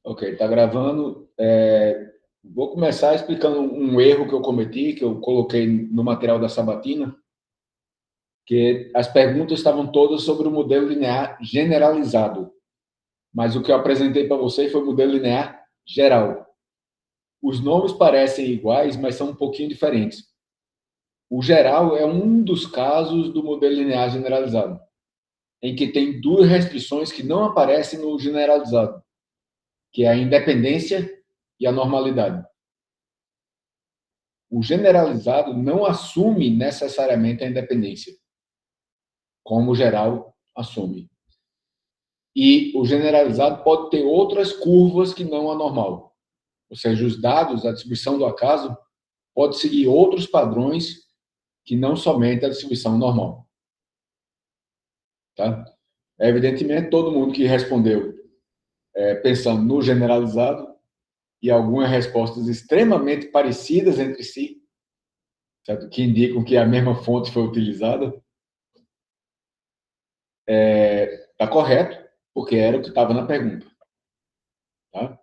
Ok, está gravando. Vou começar explicando um erro que eu cometi, que eu coloquei no material da sabatina, que as perguntas estavam todas sobre o modelo linear generalizado, mas o que eu apresentei para vocês foi o modelo linear geral. Os nomes parecem iguais, mas são um pouquinho diferentes. O geral é um dos casos do modelo linear generalizado, em que tem duas restrições que não aparecem no generalizado, que é a independência e a normalidade. O generalizado não assume necessariamente a independência, como o geral assume. E o generalizado pode ter outras curvas que não a normal. Ou seja, os dados, a distribuição do acaso, pode seguir outros padrões que não somente a distribuição normal. Tá? Evidentemente, todo mundo que respondeu pensando no generalizado e algumas respostas extremamente parecidas entre si, certo? Que indicam que a mesma fonte foi utilizada, está correto, porque era o que estava na pergunta. Tá?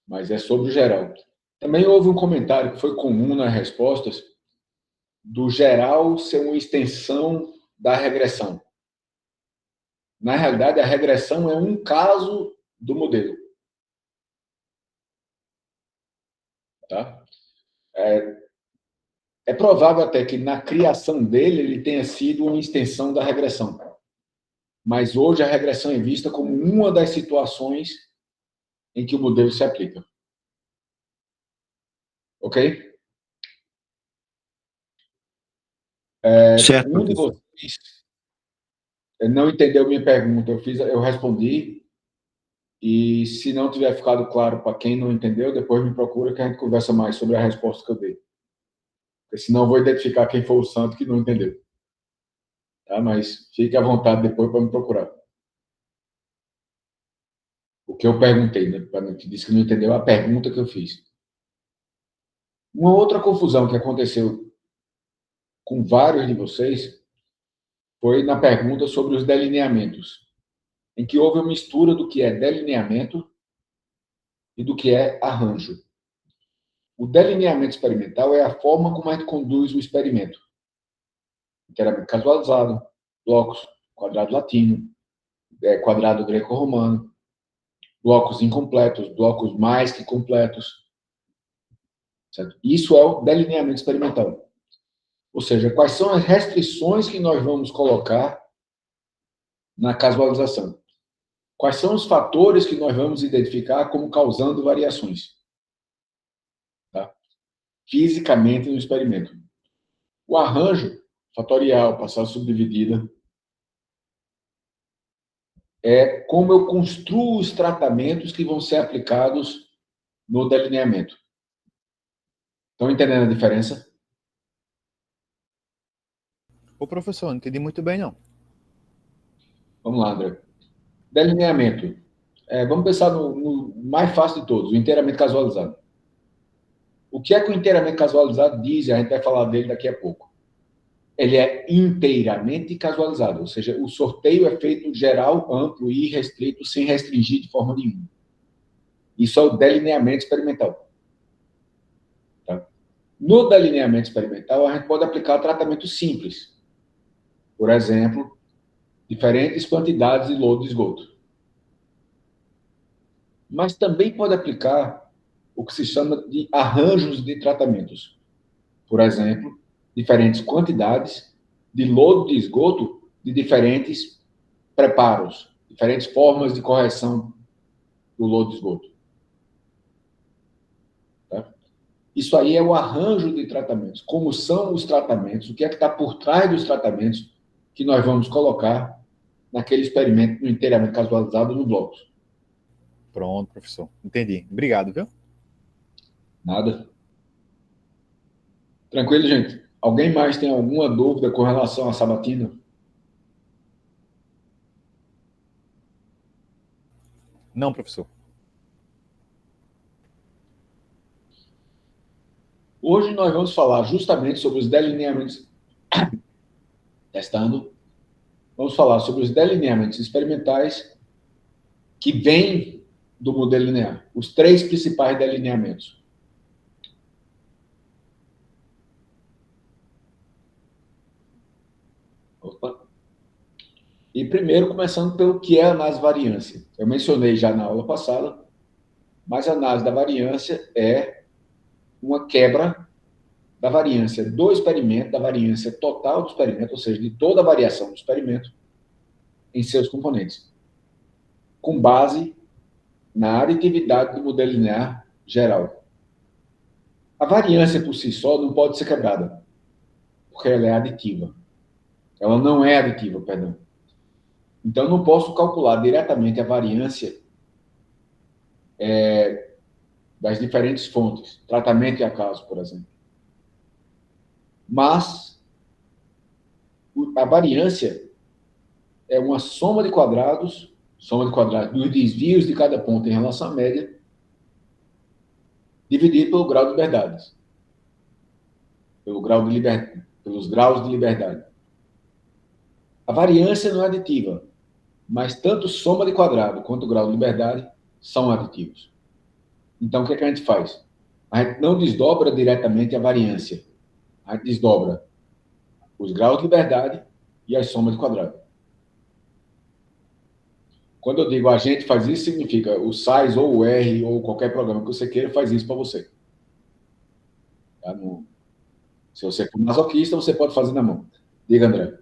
Mas é sobre o geral. Também houve um comentário que foi comum nas respostas, do geral ser uma extensão da regressão. Na realidade, a regressão é um caso do modelo. Tá? É provável até que na criação dele ele tenha sido uma extensão da regressão. Mas hoje a regressão é vista como uma das situações em que o modelo se aplica. Ok? Certo, Um de professor. vocês não entendeu minha pergunta, eu respondi, e se não tiver ficado claro para quem não entendeu, depois me procura que a gente conversa mais sobre a resposta que eu dei. Porque senão eu vou identificar quem foi o santo que não entendeu. Tá? Mas fique à vontade depois para me procurar. O que eu perguntei, né? Que disse que não entendeu a pergunta que eu fiz. Uma outra confusão que aconteceu com vários de vocês foi na pergunta sobre os delineamentos, em que houve uma mistura do que é delineamento e do que é arranjo. O delineamento experimental é a forma como a gente conduz o experimento. Inteiramente casualizado, blocos, quadrado latino, quadrado greco-romano, blocos incompletos, blocos mais que completos. Certo? Isso é o delineamento experimental. Ou seja, quais são as restrições que nós vamos colocar na casualização? Quais são os fatores que nós vamos identificar como causando variações? Tá? Fisicamente no experimento. O arranjo fatorial, passagem subdividida, é como eu construo os tratamentos que vão ser aplicados no delineamento. Estão entendendo a diferença? Ô, professor, não entendi muito bem, não. Vamos lá, André. Delineamento. Vamos pensar no mais fácil de todos, o inteiramente casualizado. O que é que o inteiramente casualizado diz? A gente vai falar dele daqui a pouco. Ele é inteiramente casualizado, ou seja, o sorteio é feito geral, amplo e restrito, sem restringir de forma nenhuma. Isso é o delineamento experimental. Tá? No delineamento experimental, a gente pode aplicar tratamento simples. Por exemplo, diferentes quantidades de lodo de esgoto. Mas também pode aplicar o que se chama de arranjos de tratamentos. Por exemplo, diferentes quantidades de lodo de esgoto de diferentes preparos, diferentes formas de correção do lodo de esgoto. Tá? Isso aí é o arranjo de tratamentos. Como são os tratamentos, o que é que está por trás dos tratamentos que nós vamos colocar naquele experimento no inteiramente casualizado no bloco. Pronto, professor. Entendi. Obrigado, viu? Nada. Tranquilo, gente? Alguém mais tem alguma dúvida com relação à sabatina? Não, professor. Hoje nós vamos falar justamente sobre os delineamentos. Testando. Vamos falar sobre os delineamentos experimentais que vêm do modelo linear. Os 3 principais delineamentos. Opa. E primeiro, começando pelo que é a análise de variância. Eu mencionei já na aula passada, mas a análise da variância é uma quebra da variância do experimento, da variância total do experimento, ou seja, de toda a variação do experimento, em seus componentes, com base na aditividade do modelo linear geral. A variância por si só não pode ser quebrada, porque ela é aditiva. Ela não é aditiva, perdão. Então, não posso calcular diretamente a variância das diferentes fontes, tratamento e acaso, por exemplo. Mas a variância é uma soma de quadrados dos desvios de cada ponto em relação à média, dividido pelo grau de liberdade. Pelos graus de liberdade. A variância não é aditiva, mas tanto soma de quadrado quanto grau de liberdade são aditivos. Então, o que é que a gente faz? A gente não desdobra diretamente a variância. A gente desdobra os graus de liberdade e as somas de quadrado. Quando eu digo a gente faz isso, significa o SAIS ou o R ou qualquer programa que você queira faz isso para você. Tá? Se você for masoquista, você pode fazer na mão. Diga, André.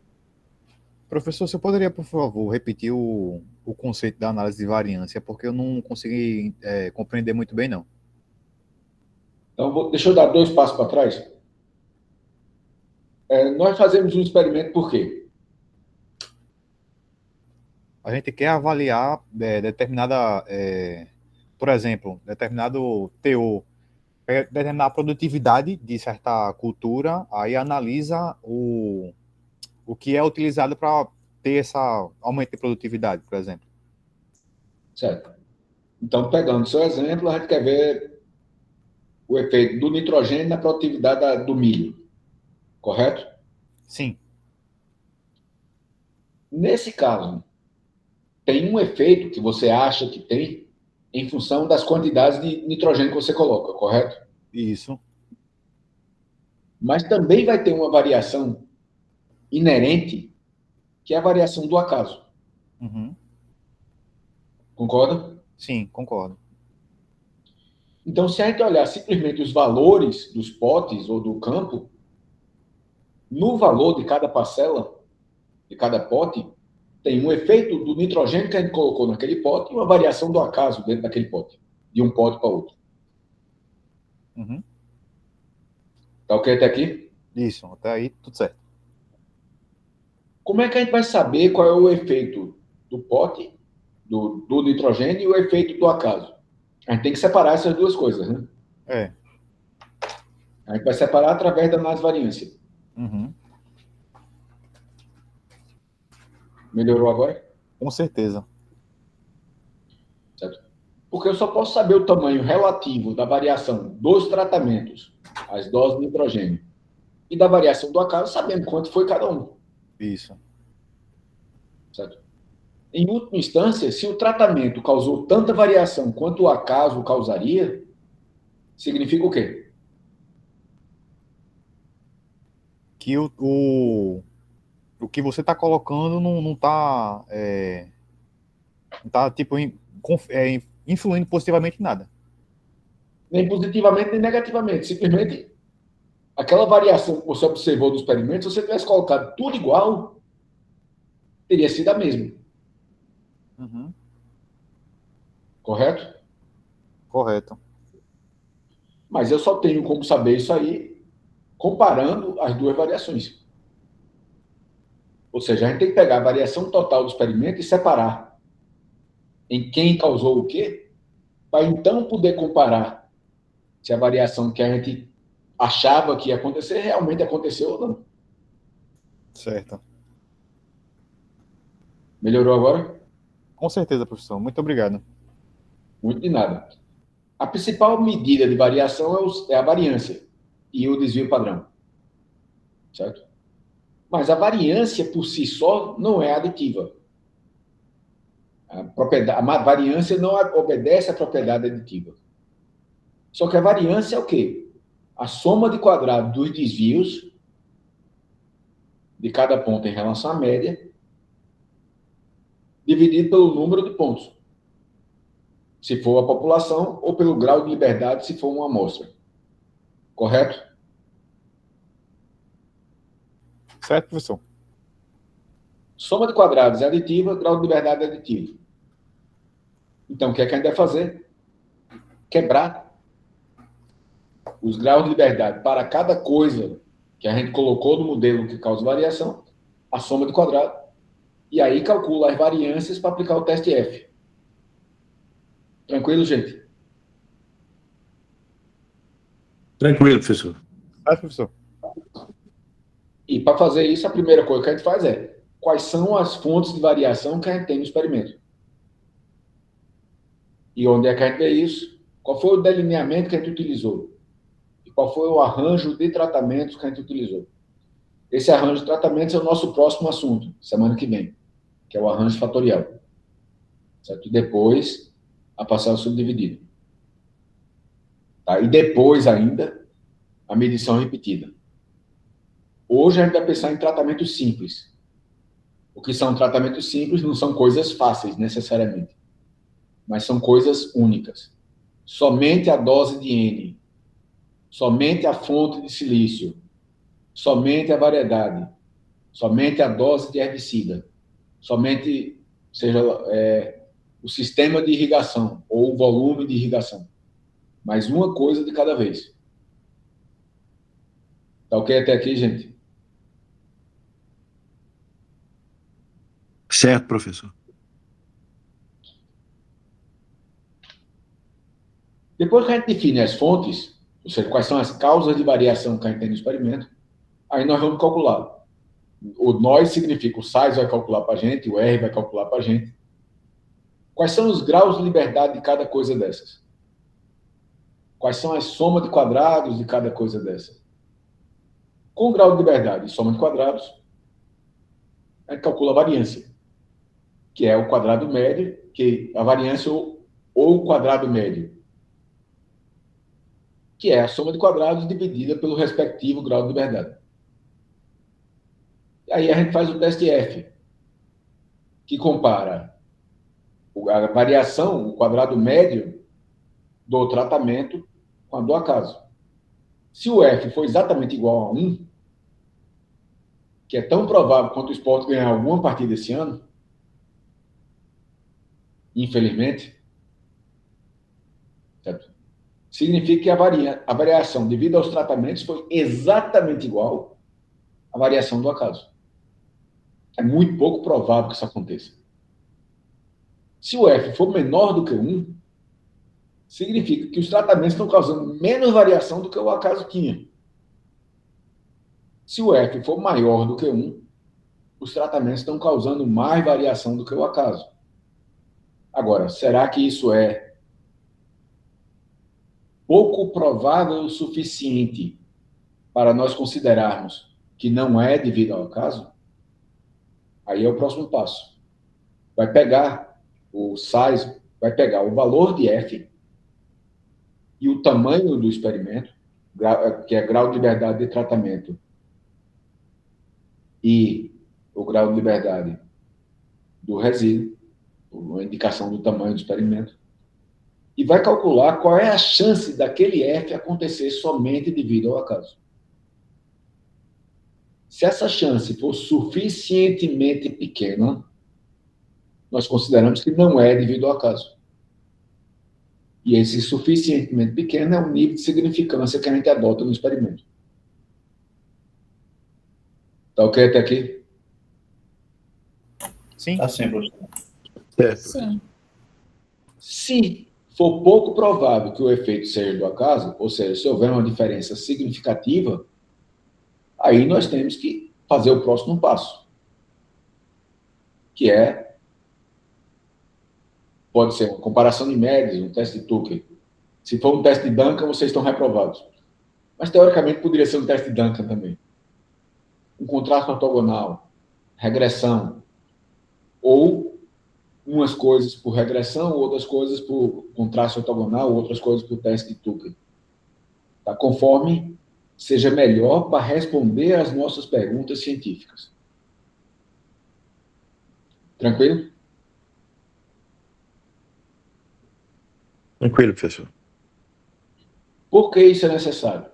Professor, você poderia, por favor, repetir o conceito da análise de variância, porque eu não consegui compreender muito bem, não. Então, deixa eu dar 2 passos para trás. Nós fazemos um experimento por quê? A gente quer avaliar determinada, por exemplo, determinado teor, determinada produtividade de certa cultura, aí analisa o que é utilizado para ter esse aumento de produtividade, por exemplo. Certo. Então, pegando o seu exemplo, a gente quer ver o efeito do nitrogênio na produtividade do milho. Correto? Sim. Nesse caso, tem um efeito que você acha que tem em função das quantidades de nitrogênio que você coloca, correto? Isso. Mas também vai ter uma variação inerente, que é a variação do acaso. Uhum. Concorda? Sim, concordo. Então, se a gente olhar simplesmente os valores dos potes ou do campo, no valor de cada parcela, de cada pote, tem um efeito do nitrogênio que a gente colocou naquele pote e uma variação do acaso dentro daquele pote, de um pote para outro. Uhum. Tá ok até aqui? Isso, até aí tudo certo. Como é que a gente vai saber qual é o efeito do pote, do nitrogênio e o efeito do acaso? A gente tem que separar essas duas coisas, né? É. A gente vai separar através da análise de variância. Uhum. Melhorou agora? Com certeza. Certo? Porque eu só posso saber o tamanho relativo da variação dos tratamentos, as doses de nitrogênio, e da variação do acaso, sabendo quanto foi cada um. Isso. Certo? Em última instância, se o tratamento causou tanta variação quanto o acaso causaria, significa o quê? Que o que você está colocando não está não tá, tipo, influindo positivamente em nada. Nem positivamente, nem negativamente. Simplesmente, aquela variação que você observou do experimento, se você tivesse colocado tudo igual, teria sido a mesma. Uhum. Correto? Correto. Mas eu só tenho como saber isso aí comparando as duas variações. Ou seja, a gente tem que pegar a variação total do experimento e separar em quem causou o quê, para então poder comparar se a variação que a gente achava que ia acontecer realmente aconteceu ou não. Certo. Melhorou agora? Com certeza, professor. Muito obrigado. Muito de nada. A principal medida de variação é a variância e o desvio padrão. Certo? Mas a variância por si só não é aditiva. A variância não obedece à propriedade aditiva. Só que a variância é o quê? A soma de quadrados dos desvios de cada ponto em relação à média, dividido pelo número de pontos, se for a população, ou pelo grau de liberdade, se for uma amostra. Correto? Certo, professor? Soma de quadrados é aditiva, grau de liberdade é aditivo. Então, o que é que a gente vai fazer? Quebrar os graus de liberdade para cada coisa que a gente colocou no modelo que causa variação, a soma de quadrado, e aí calcula as variâncias para aplicar o teste F. Tranquilo, gente? Tranquilo, professor. Certo, professor? E para fazer isso, a primeira coisa que a gente faz é quais são as fontes de variação que a gente tem no experimento. E onde é que a gente vê isso? Qual foi o delineamento que a gente utilizou? E qual foi o arranjo de tratamentos que a gente utilizou? Esse arranjo de tratamentos é o nosso próximo assunto, semana que vem, que é o arranjo fatorial. Certo? E depois, a parcela subdividida. Tá? E depois ainda, a medição repetida. Hoje a gente vai pensar em tratamentos simples. O que são tratamentos simples não são coisas fáceis, necessariamente, mas são coisas únicas. Somente a dose de N, somente a fonte de silício, somente a variedade, somente a dose de herbicida, somente, seja o sistema de irrigação ou o volume de irrigação. Mas uma coisa de cada vez. Tá ok até aqui, gente? Certo, professor. Depois que a gente define as fontes, ou seja, quais são as causas de variação que a gente tem no experimento, aí nós vamos calcular. O nós significa o size vai calcular para a gente, o R vai calcular para a gente. Quais são os graus de liberdade de cada coisa dessas? Quais são as somas de quadrados de cada coisa dessas? Com o grau de liberdade e soma de quadrados, a gente calcula a variância, que é o quadrado médio, que a variância ou o quadrado médio, que é a soma de quadrados dividida pelo respectivo grau de liberdade. E aí a gente faz o teste F, que compara a variação, o quadrado médio do tratamento com a do acaso. Se o F for exatamente igual a 1, que é tão provável quanto o esporte ganhar alguma partida esse ano, infelizmente, certo? Significa que a variação devido aos tratamentos foi exatamente igual à variação do acaso. É muito pouco provável que isso aconteça. Se o F for menor do que 1, significa que os tratamentos estão causando menos variação do que o acaso tinha. Se o F for maior do que 1, os tratamentos estão causando mais variação do que o acaso. Agora, será que isso é pouco provável o suficiente para nós considerarmos que não é devido ao acaso? Aí é o próximo passo. Vai pegar o size, vai pegar o valor de F e o tamanho do experimento, que é grau de liberdade de tratamento, e o grau de liberdade do resíduo, uma indicação do tamanho do experimento, e vai calcular qual é a chance daquele F acontecer somente devido ao acaso. Se essa chance for suficientemente pequena, nós consideramos que não é devido ao acaso. E esse suficientemente pequeno é o nível de significância que a gente adota no experimento. Tá ok até aqui? Sim. Tá sim, professor. Certo. Sim. Se for pouco provável que o efeito seja do acaso, ou seja, se houver uma diferença significativa, aí nós temos que fazer o próximo passo, que pode ser uma comparação de médias, um teste de Tucker. Se for um teste de Duncan, vocês estão reprovados. Mas, teoricamente, poderia ser um teste de Duncan também. Um contraste ortogonal, regressão, ou umas coisas por regressão, outras coisas por contraste ortogonal, outras coisas por teste de Tucker. Tá? Conforme seja melhor para responder às nossas perguntas científicas. Tranquilo? Tranquilo, professor. Por que isso é necessário?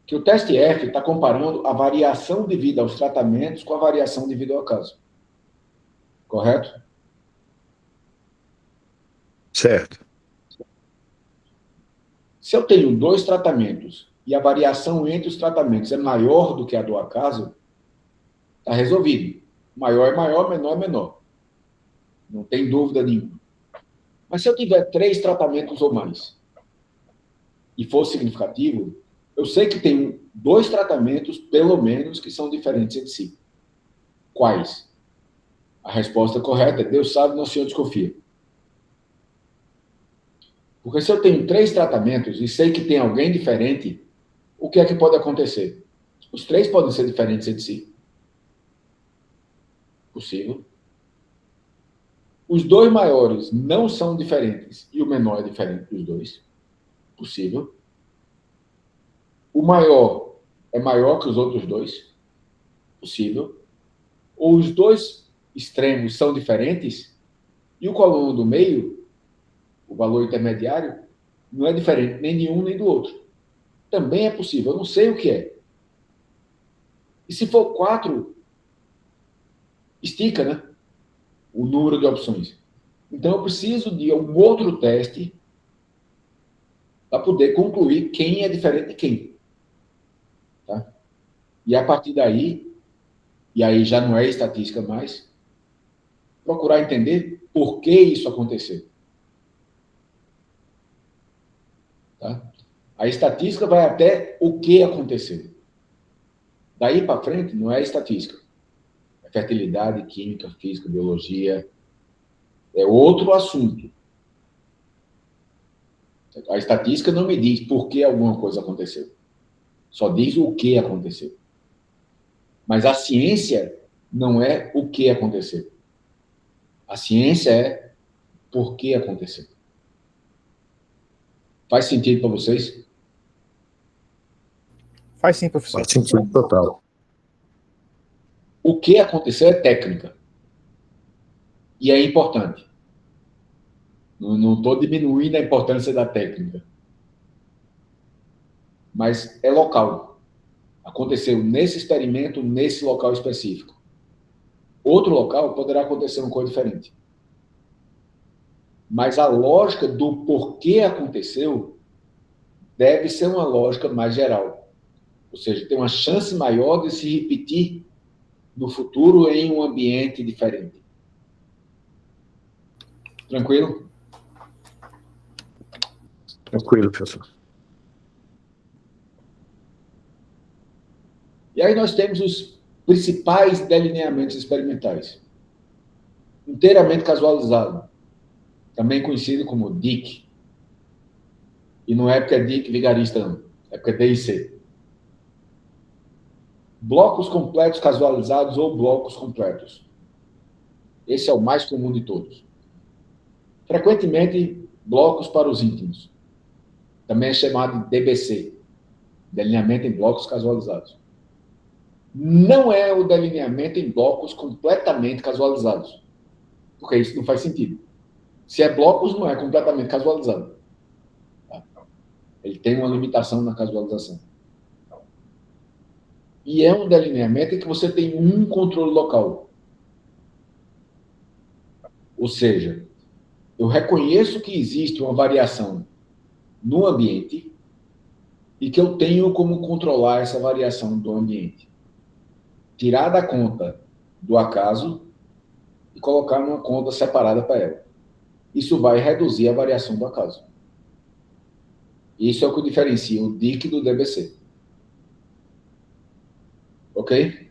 Que o teste F está comparando a variação devida aos tratamentos com a variação devida ao caso. Correto? Certo. Se eu tenho 2 tratamentos e a variação entre os tratamentos é maior do que a do acaso, está resolvido. Maior é maior, menor é menor. Não tem dúvida nenhuma. Mas se eu tiver 3 tratamentos ou mais e for significativo, eu sei que tem 2 tratamentos, pelo menos, que são diferentes entre si. Quais? A resposta correta é Deus sabe, nosso Senhor desconfia. Porque se eu tenho 3 tratamentos e sei que tem alguém diferente, o que é que pode acontecer? Os 3 podem ser diferentes entre si. Possível. Os 2 maiores não são diferentes e o menor é diferente dos 2. Possível. O maior é maior que os outros 2. Possível. Ou os 2 extremos são diferentes e o coluno do meio, o valor intermediário, não é diferente nem de um nem do outro. Também é possível. Eu não sei o que é. E se for 4, estica, né? O número de opções. Então, eu preciso de um outro teste para poder concluir quem é diferente de quem. Tá? E a partir daí, e aí já não é estatística mais, procurar entender por que isso aconteceu. Tá? A estatística vai até o que aconteceu. Daí para frente, não é estatística. É fertilidade, química, física, biologia. É outro assunto. A estatística não me diz por que alguma coisa aconteceu. Só diz o que aconteceu. Mas a ciência não é o que aconteceu. A ciência é por que aconteceu. Faz sentido para vocês? Faz sim, professor. Faz sentido total. O que aconteceu é técnica. E é importante. Não estou diminuindo a importância da técnica. Mas é local. Aconteceu nesse experimento, nesse local específico. Outro local poderá acontecer uma coisa diferente. Mas a lógica do porquê aconteceu deve ser uma lógica mais geral. Ou seja, tem uma chance maior de se repetir no futuro em um ambiente diferente. Tranquilo? Tranquilo, professor. E aí nós temos os principais delineamentos experimentais. Inteiramente casualizado, também conhecido como DIC. E não é porque é DIC vigarista, não. É porque é DIC. Blocos completos casualizados ou blocos completos. Esse é o mais comum de todos. Frequentemente, blocos para os íntimos. Também é chamado de DBC, delineamento em blocos casualizados. Não é o delineamento em blocos completamente casualizados, porque isso não faz sentido. Se é blocos, não é completamente casualizado. Ele tem uma limitação na casualização. E é um delineamento em que você tem um controle local. Ou seja, eu reconheço que existe uma variação no ambiente e que eu tenho como controlar essa variação do ambiente. Tirar da conta do acaso e colocar numa conta separada para ela. Isso vai reduzir a variação do acaso. Isso é o que diferencia o DIC do DBC. Ok?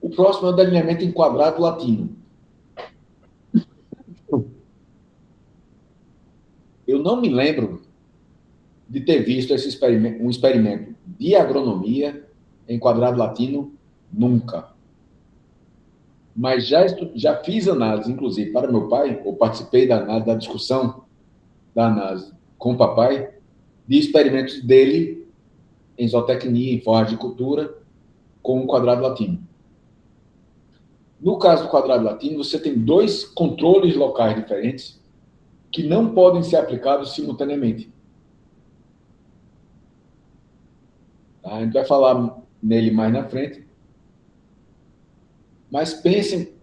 O próximo é o delineamento em quadrado latino. Eu não me lembro de ter visto um experimento de agronomia em quadrado latino nunca. mas já fiz análise, inclusive, para meu pai, ou participei da análise, da discussão da análise com o papai, de experimentos dele em zootecnia, em forma de cultura, com o quadrado latino. No caso do quadrado latino, você tem dois controles locais diferentes que não podem ser aplicados simultaneamente. A gente vai falar nele mais na frente. Mas pensem,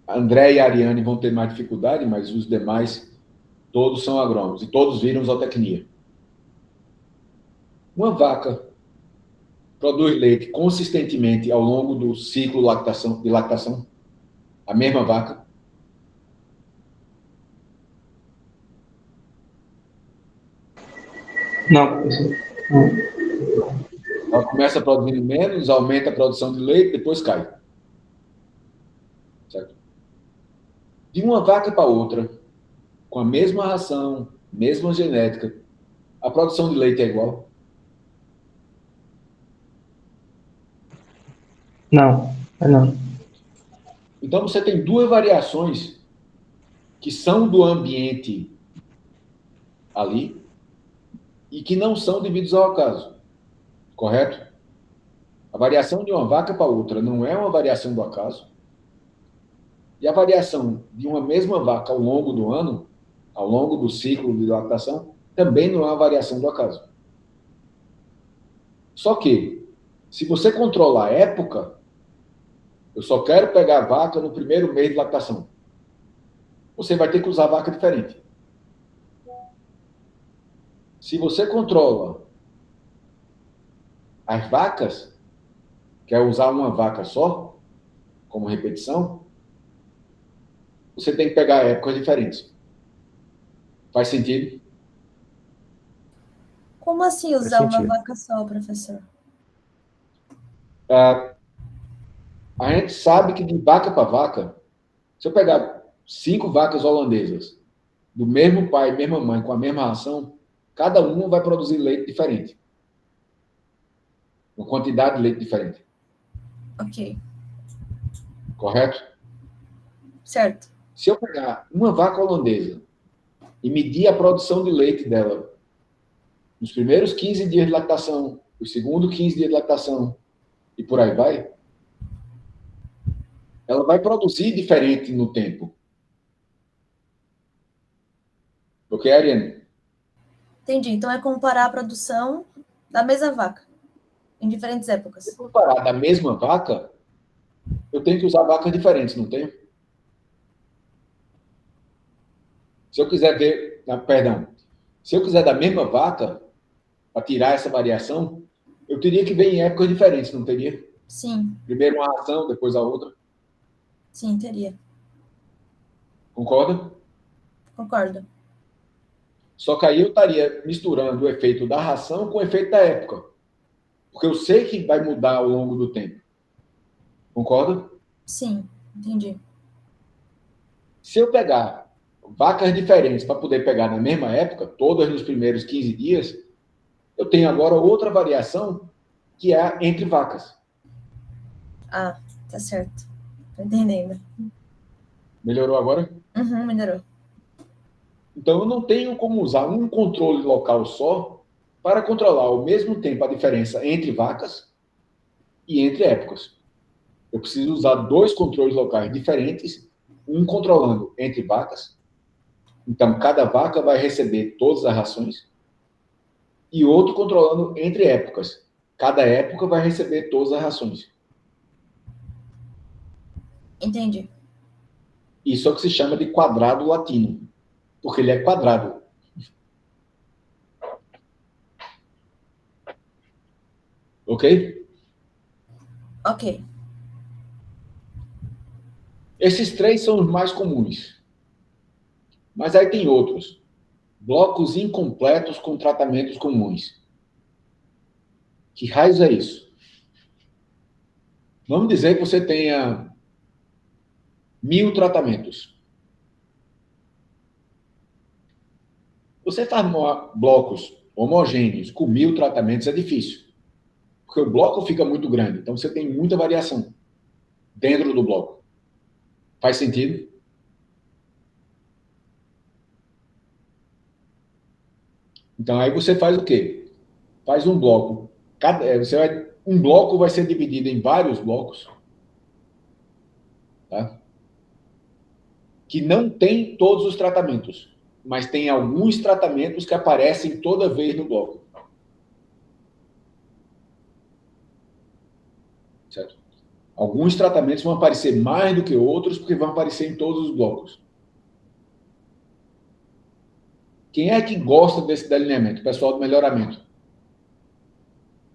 André e Ariane vão ter mais dificuldade, mas os demais, todos são agrônomos, e todos viram zootecnia. Uma vaca produz leite consistentemente ao longo do ciclo de lactação, a mesma vaca. Não, professor. Não. Ela começa produzindo menos, aumenta a produção de leite, depois cai. Certo? De uma vaca para outra, com a mesma ração, mesma genética, a produção de leite é igual? Não, não. Então, você tem duas variações que são do ambiente ali e que não são devidos ao acaso. Correto? A variação de uma vaca para outra não é uma variação do acaso. E a variação de uma mesma vaca ao longo do ano, ao longo do ciclo de lactação, também não é uma variação do acaso. Só que, se você controlar a época, eu só quero pegar a vaca no primeiro mês de lactação. Você vai ter que usar vaca diferente. Se você controla as vacas, quer usar uma vaca só, como repetição, você tem que pegar épocas diferentes. Faz sentido? Como assim usar uma vaca só, professor? A gente sabe que de vaca para vaca, se eu pegar 5 vacas holandesas, do mesmo pai, mesma mãe, com a mesma ração, cada uma vai produzir leite diferente. Uma quantidade de leite diferente. Ok. Correto? Certo. Se eu pegar uma vaca holandesa e medir a produção de leite dela nos primeiros 15 dias de lactação, os segundos 15 dias de lactação, e por aí vai, ela vai produzir diferente no tempo. Ok, Ariane? Entendi. Então é comparar a produção da mesma vaca em diferentes épocas. Se comparar da mesma vaca, eu tenho que usar vacas diferentes, não tenho? Se eu quiser ver, perdão, se eu quiser da mesma vaca, para tirar essa variação, eu teria que ver em épocas diferentes, não teria? Sim. Primeiro uma ração, depois a outra. Sim, teria. Concorda? Concordo. Só que aí eu estaria misturando o efeito da ração com o efeito da época. Porque eu sei que vai mudar ao longo do tempo. Concorda? Sim, entendi. Se eu pegar vacas diferentes para poder pegar na mesma época, todas nos primeiros 15 dias, eu tenho agora outra variação que é entre vacas. Ah, tá certo. Tô entendendo. Melhorou agora? Uhum, melhorou. Então, eu não tenho como usar um controle local só para controlar ao mesmo tempo a diferença entre vacas e entre épocas. Eu preciso usar dois controles locais diferentes, um controlando entre vacas. Então, cada vaca vai receber todas as rações. E outro controlando entre épocas. Cada época vai receber todas as rações. Entendi. Isso é o que se chama de quadrado latino. Porque ele é quadrado. Ok? Ok. Esses três são os mais comuns. Mas aí tem outros. Blocos incompletos com tratamentos comuns. Que raios é isso? Vamos dizer que você tenha 1000 tratamentos. Você faz blocos homogêneos com 1000 tratamentos é difícil. Porque o bloco fica muito grande, então você tem muita variação dentro do bloco. Faz sentido? Então, aí você faz o quê? Faz um bloco. Um bloco vai ser dividido em vários blocos, tá? Que não tem todos os tratamentos, mas tem alguns tratamentos que aparecem toda vez no bloco. Certo? Alguns tratamentos vão aparecer mais do que outros, porque vão aparecer em todos os blocos. Quem é que gosta desse delineamento? O pessoal do melhoramento.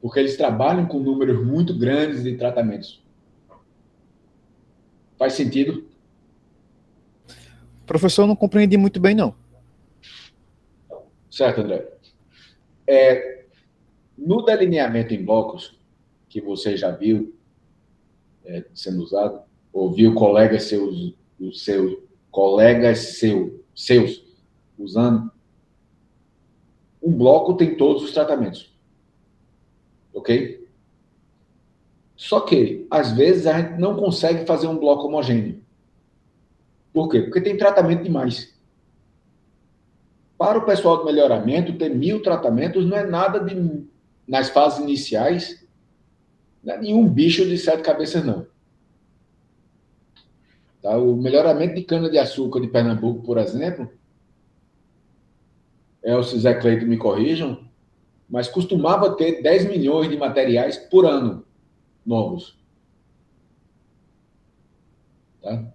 Porque eles trabalham com números muito grandes de tratamentos. Faz sentido? Professor, eu não compreendi muito bem, não. Certo, André. No delineamento em blocos, que você já viu sendo usado, ou viu seus usando, um bloco tem todos os tratamentos. Ok? Só que, às vezes, a gente não consegue fazer um bloco homogêneo. Por quê? Porque tem tratamento demais. Para o pessoal do melhoramento, ter 1000 tratamentos não é nada de, nas fases iniciais, não é nenhum bicho de 7 cabeças, não. Tá? O melhoramento de cana-de-açúcar de Pernambuco, por exemplo, se Zé Cleito me corrijam, mas costumava ter 10 milhões de materiais por ano novos. Tá?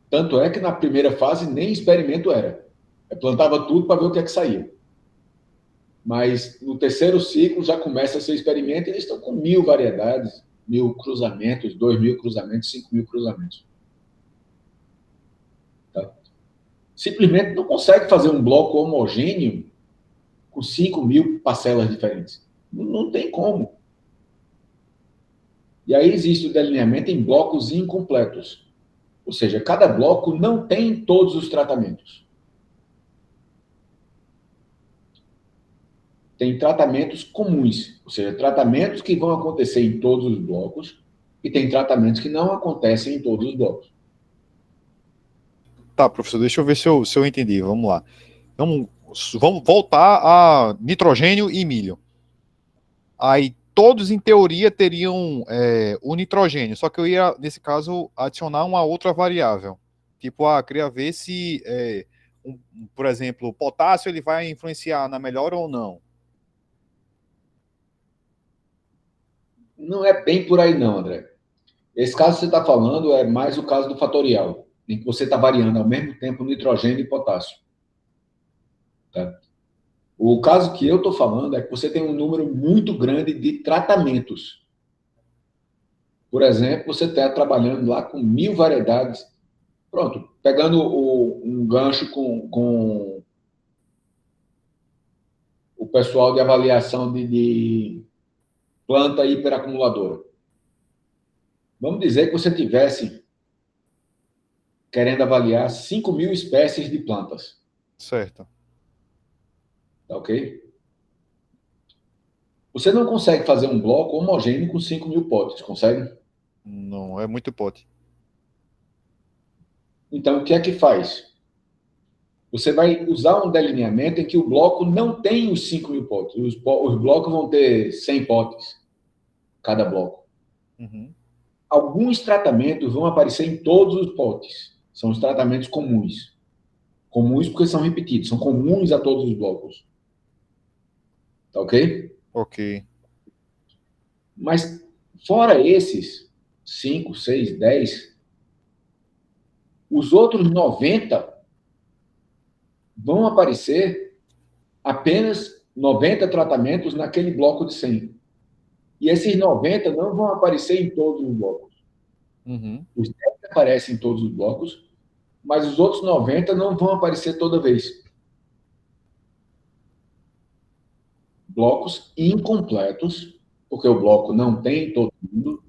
Tanto é que na primeira fase nem experimento era. Eu plantava tudo para ver o que é que saía. Mas no terceiro ciclo já começa a ser experimento e eles estão com 1000 variedades, 1000 cruzamentos, 2000 cruzamentos, 5000 cruzamentos. Tá? Simplesmente não consegue fazer um bloco homogêneo com 5000 parcelas diferentes. Não tem como. E aí existe o delineamento em blocos incompletos. Ou seja, cada bloco não tem todos os tratamentos. Tem tratamentos comuns, ou seja, tratamentos que vão acontecer em todos os blocos, e tem tratamentos que não acontecem em todos os blocos. Tá, professor, deixa eu ver se eu entendi. Vamos lá. Vamos voltar a nitrogênio e milho. Aí todos, em teoria, teriam o nitrogênio, só que eu ia, nesse caso, adicionar uma outra variável. Tipo, queria ver se, por exemplo, o potássio ele vai influenciar na melhora ou não. Não é bem por aí não, André. Esse caso que você está falando é mais o caso do fatorial, em que você está variando ao mesmo tempo nitrogênio e potássio. Tá? O caso que eu estou falando é que você tem um número muito grande de tratamentos. Por exemplo, você está trabalhando lá com 1000 variedades. Pronto, pegando um gancho com o pessoal de avaliação de planta hiperacumuladora. Vamos dizer que você tivesse querendo avaliar 5000 espécies de plantas. Certo. Tá ok? Você não consegue fazer um bloco homogêneo com 5000 potes, consegue? Não, é muito pote. Então, o que é que faz? Você vai usar um delineamento em que o bloco não tem os 5000 potes. Os blocos vão ter 100 potes, cada bloco. Uhum. Alguns tratamentos vão aparecer em todos os potes. São os tratamentos comuns. Comuns porque são repetidos, são comuns a todos os blocos. Tá ok? Ok. Mas, fora esses 5, 6, 10, os outros 90 vão aparecer apenas 90 tratamentos naquele bloco de 100. E esses 90 não vão aparecer em todos os blocos. Uhum. Os 10 aparecem em todos os blocos, mas os outros 90 não vão aparecer toda vez. Blocos incompletos, porque o bloco não tem todo mundo,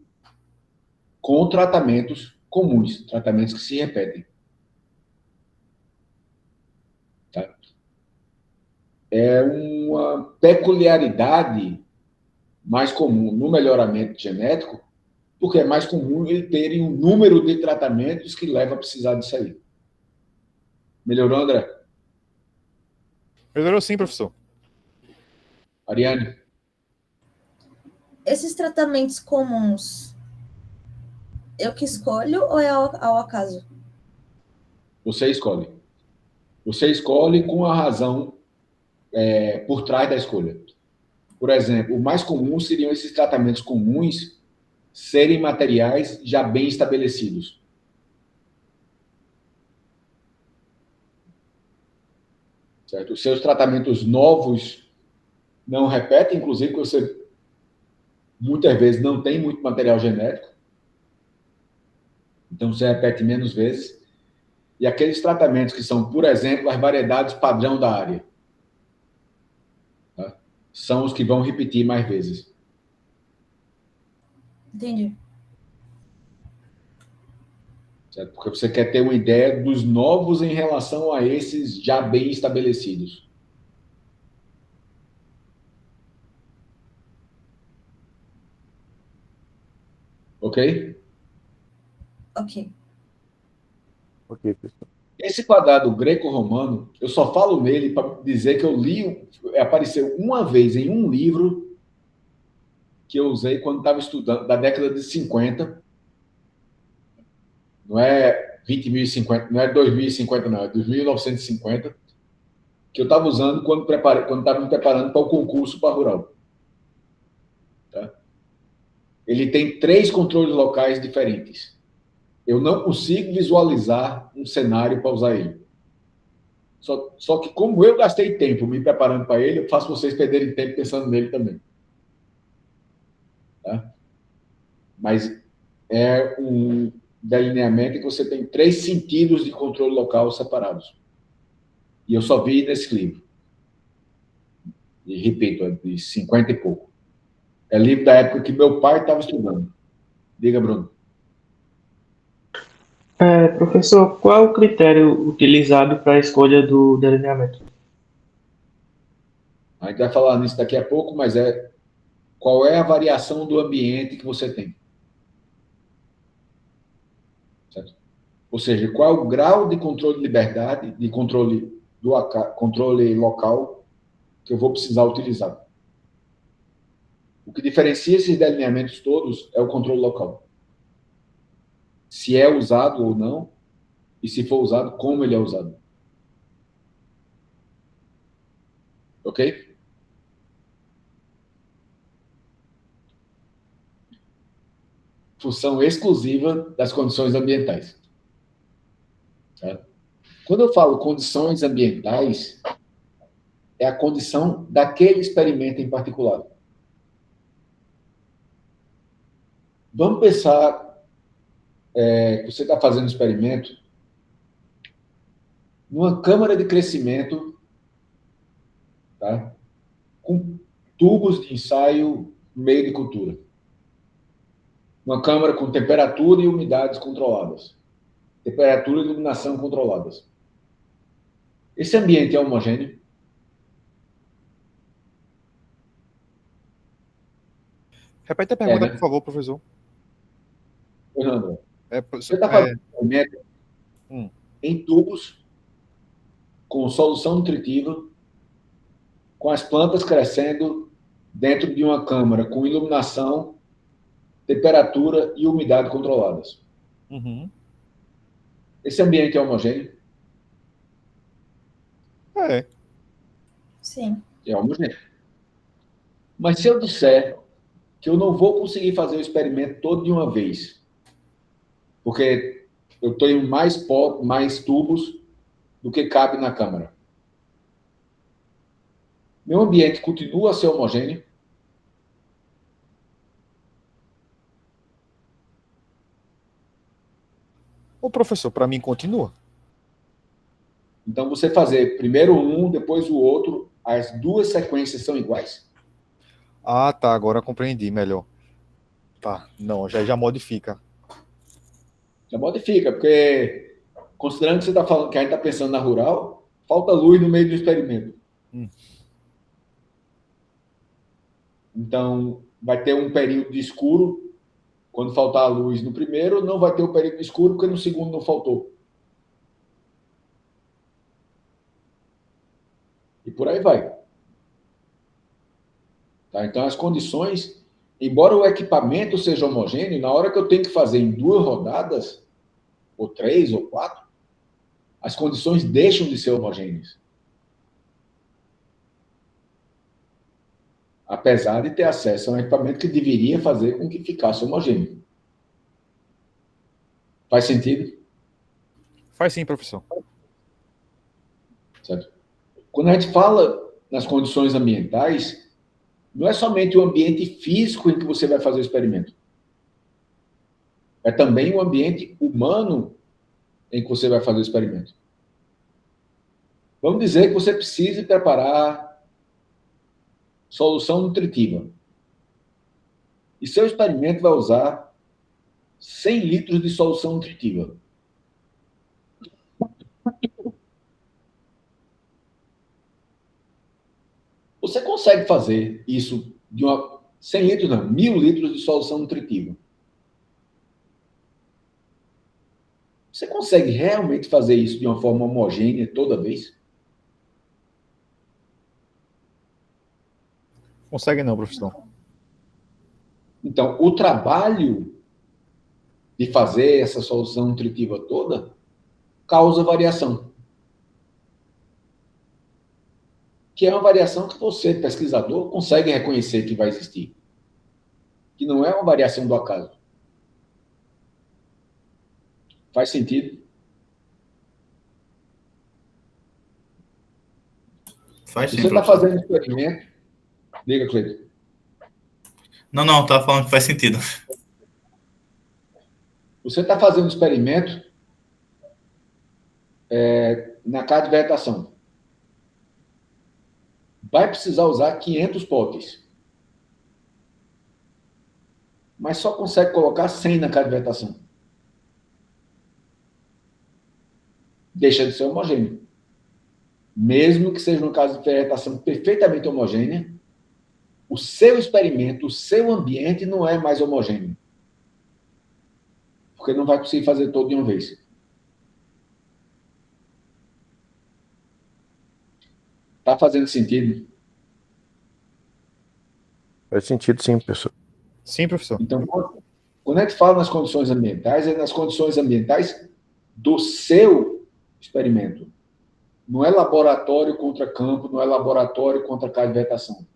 com tratamentos comuns, tratamentos que se repetem. Tá? É uma peculiaridade mais comum no melhoramento genético, porque é mais comum ele terem um número de tratamentos que leva a precisar disso aí. Melhorou, André? Melhorou sim, professor. Ariane? Esses tratamentos comuns, eu que escolho ou é ao acaso? Você escolhe. Você escolhe com a razão por trás da escolha. Por exemplo, o mais comum seriam esses tratamentos comuns serem materiais já bem estabelecidos. Certo? Os seus tratamentos novos não repetem, inclusive, porque você muitas vezes não tem muito material genético, então você repete menos vezes. E aqueles tratamentos que são, por exemplo, as variedades padrão da área, tá? São os que vão repetir mais vezes. Entendi. Certo? Porque você quer ter uma ideia dos novos em relação a esses já bem estabelecidos. Ok? Ok. Ok, professor. Esse quadrado greco-romano, eu só falo nele para dizer que eu li, apareceu uma vez em um livro que eu usei quando estava estudando, da década de 50. Não é 20.050, não é 2050, não, é 1950, que eu estava usando quando estava me preparando para o concurso para rural. Tá? Ele tem 3 controles locais diferentes. Eu não consigo visualizar um cenário para usar ele. Só que, como eu gastei tempo me preparando para ele, eu faço vocês perderem tempo pensando nele também. Tá? Mas é um delineamento que você tem 3 sentidos de controle local separados. E eu só vi nesse livro. E repito, é de 50 e pouco. É livro da época que meu pai estava estudando. Diga, Bruno. Professor, qual é o critério utilizado para a escolha do delineamento? A gente vai falar nisso daqui a pouco, mas qual é a variação do ambiente que você tem. Certo? Ou seja, qual é o grau de controle de liberdade, de controle local que eu vou precisar utilizar. O que diferencia esses delineamentos todos é o controle local. Se é usado ou não, e se for usado, como ele é usado. Ok? Função exclusiva das condições ambientais. Tá? Quando eu falo condições ambientais, é a condição daquele experimento em particular. Vamos pensar que você está fazendo um experimento numa câmara de crescimento, tá? Com tubos de ensaio no meio de cultura. Uma câmara com temperatura e umidades controladas. Temperatura e iluminação controladas. Esse ambiente é homogêneo? Repete a pergunta, né? por favor, professor. Fernando, você Professor, está fazendo um experimento em tubos com solução nutritiva, com as plantas crescendo dentro de uma câmara com iluminação, temperatura e umidade controladas. Uhum. Esse ambiente é homogêneo? É. Sim. É homogêneo. Mas se eu disser que eu não vou conseguir fazer o experimento todo de uma vez, porque eu tenho mais tubos do que cabe na câmara, meu ambiente continua a ser homogêneo? O professor, para mim, continua. Então, você fazer primeiro um, depois o outro, as duas sequências são iguais? Ah, tá, agora compreendi melhor. Tá, não, já modifica. Já modifica, porque considerando que você está falando que a gente está pensando na rural, falta luz no meio do experimento. Então, vai ter um período de escuro. Quando faltar a luz no primeiro, não vai ter o período de escuro, porque no segundo não faltou. E por aí vai. Tá? Então, as condições, embora o equipamento seja homogêneo, na hora que eu tenho que fazer em 2 rodadas, ou 3, ou 4, as condições deixam de ser homogêneas. Apesar de ter acesso a um equipamento que deveria fazer com que ficasse homogêneo. Faz sentido? Faz sim, professor. Certo? Quando a gente fala nas condições ambientais, não é somente o ambiente físico em que você vai fazer o experimento. É também o ambiente humano em que você vai fazer o experimento. Vamos dizer que você precise preparar solução nutritiva. E seu experimento vai usar 100 litros de solução nutritiva. Você consegue fazer isso de 100 litros, não, 1000 litros de solução nutritiva. Você consegue realmente fazer isso de uma forma homogênea toda vez? Consegue não, professor. Então, o trabalho de fazer essa solução nutritiva toda causa variação. Que é uma variação que você, pesquisador, consegue reconhecer que vai existir. Que não é uma variação do acaso. Faz sentido? Faz sim, Você está professor. fazendo experimento. Diga, Cleiton. Não, estava falando que faz sentido. Você está fazendo experimento na casa de vegetação. Vai precisar usar 500 potes. Mas só consegue colocar 100 na casa de vegetação. Deixa de ser homogêneo. Mesmo que seja uma casa de vegetação perfeitamente homogênea, o seu experimento, o seu ambiente não é mais homogêneo. Porque não vai conseguir fazer todo de uma vez. Está fazendo sentido? Faz sentido sim, professor. Sim, professor. Então, quando a gente fala nas condições ambientais, é nas condições ambientais do seu experimento. Não é laboratório contra campo, não é laboratório contra casa de vegetação.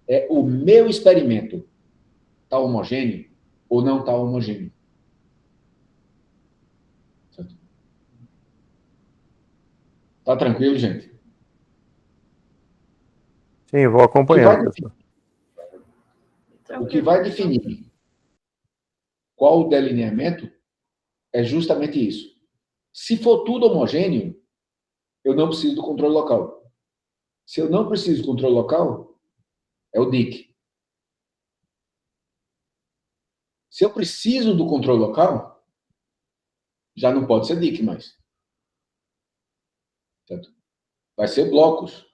É o meu experimento. Está homogêneo ou não está homogêneo? Está tranquilo, gente? Sim, vou acompanhando, professor. O que vai definir qual o delineamento é justamente isso. Se for tudo homogêneo, eu não preciso do controle local. Se eu não preciso do controle local, é o DIC. Se eu preciso do controle local, já não pode ser DIC mais. Certo? Vai ser blocos.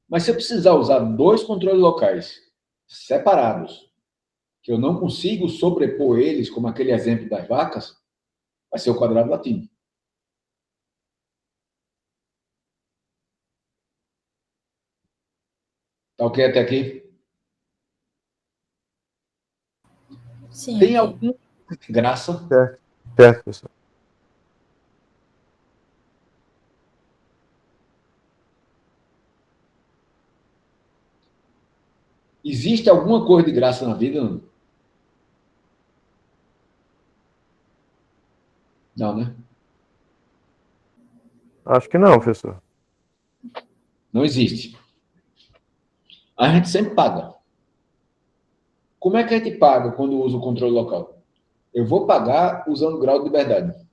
Mas se eu precisar usar 2 controles locais separados, que eu não consigo sobrepor eles, como aquele exemplo das vacas, vai ser o quadrado latino. Tá ok até aqui? Sim. Tem alguma graça? Certo, professor. Existe alguma coisa de graça na vida? Não, não, né? Acho que não, professor. Não existe. A gente sempre paga. Como é que a gente paga quando usa o controle local? Eu vou pagar usando grau de liberdade.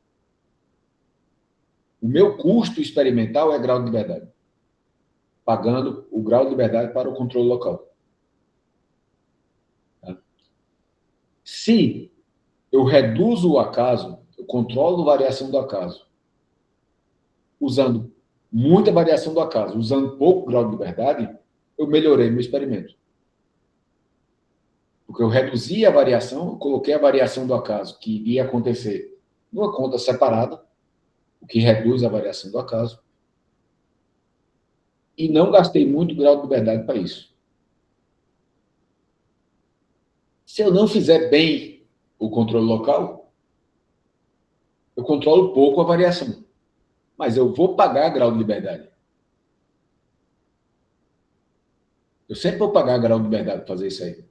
O meu custo experimental é grau de liberdade. Pagando o grau de liberdade para o controle local. Tá? Se eu reduzo o acaso, eu controlo a variação do acaso, usando muita variação do acaso, usando pouco grau de liberdade, eu melhorei meu experimento. Porque eu reduzi a variação, eu coloquei a variação do acaso que iria acontecer numa conta separada, o que reduz a variação do acaso, e não gastei muito grau de liberdade para isso. Se eu não fizer bem o controle local, eu controlo pouco a variação, mas eu vou pagar grau de liberdade. Eu sempre vou pagar grau de liberdade para fazer isso aí.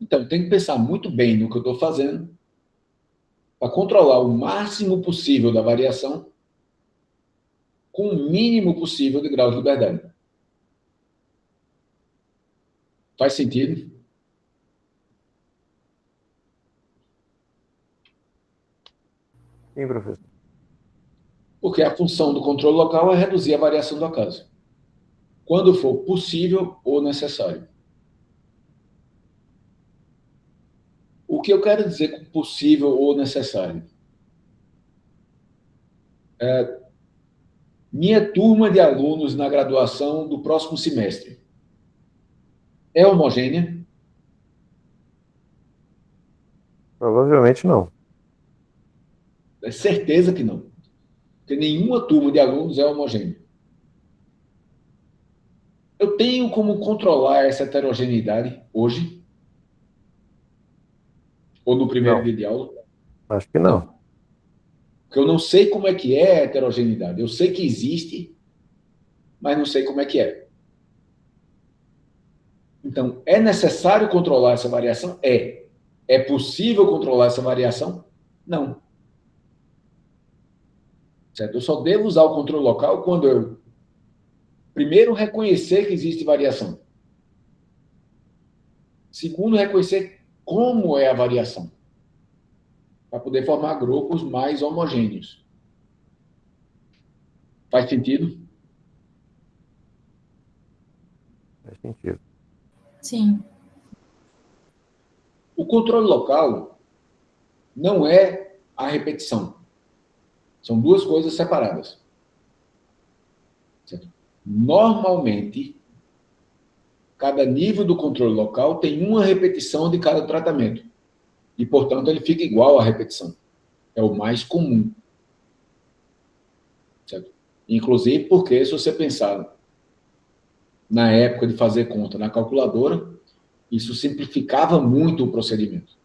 Então, tem que pensar muito bem no que eu estou fazendo para controlar o máximo possível da variação com o mínimo possível de grau de liberdade. Faz sentido? Sim, professor. Porque a função do controle local é reduzir a variação do acaso, quando for possível ou necessário. O que eu quero dizer com possível ou necessário? Minha turma de alunos na graduação do próximo semestre é homogênea? Provavelmente não. É certeza que não. Porque nenhuma turma de alunos é homogênea. Eu tenho como controlar essa heterogeneidade hoje? Ou no primeiro Não. dia de aula? Acho que não. Porque eu não sei como é que é a heterogeneidade. Eu sei que existe, mas não sei como é que é. Então, é necessário controlar essa variação? É. É possível controlar essa variação? Não. Certo? Eu só devo usar o controle local quando eu, primeiro, reconhecer que existe variação. Segundo, reconhecer como é a variação, para poder formar grupos mais homogêneos. Faz sentido? Faz sentido. Sim. O controle local não é a repetição. São duas coisas separadas. Certo? Normalmente, cada nível do controle local tem uma repetição de cada tratamento. E, portanto, ele fica igual à repetição. É o mais comum. Certo? Inclusive porque, se você pensar na época de fazer conta na calculadora, isso simplificava muito o procedimento.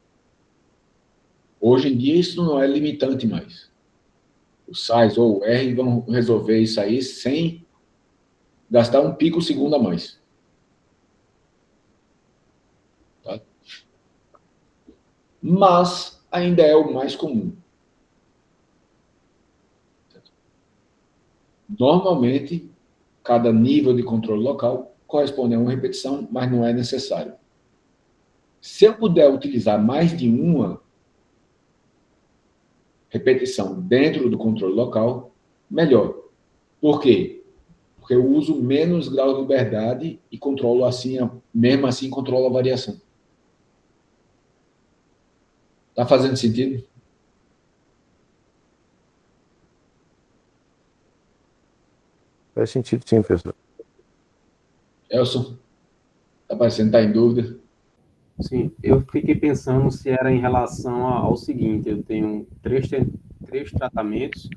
Hoje em dia, isso não é limitante mais. O SAIS ou o R vão resolver isso aí sem gastar um pico segundo a mais. Tá? Mas ainda é o mais comum. Normalmente, cada nível de controle local corresponde a uma repetição, mas não é necessário. Se eu puder utilizar mais de uma repetição dentro do controle local, melhor. Por quê? Porque eu uso menos grau de liberdade e controlo assim, mesmo assim controlo a variação. Tá fazendo sentido? Faz sentido sim, professor. Elson, tá parecendo que tá em dúvida? Sim, eu fiquei pensando se era em relação ao seguinte: eu tenho três tratamentos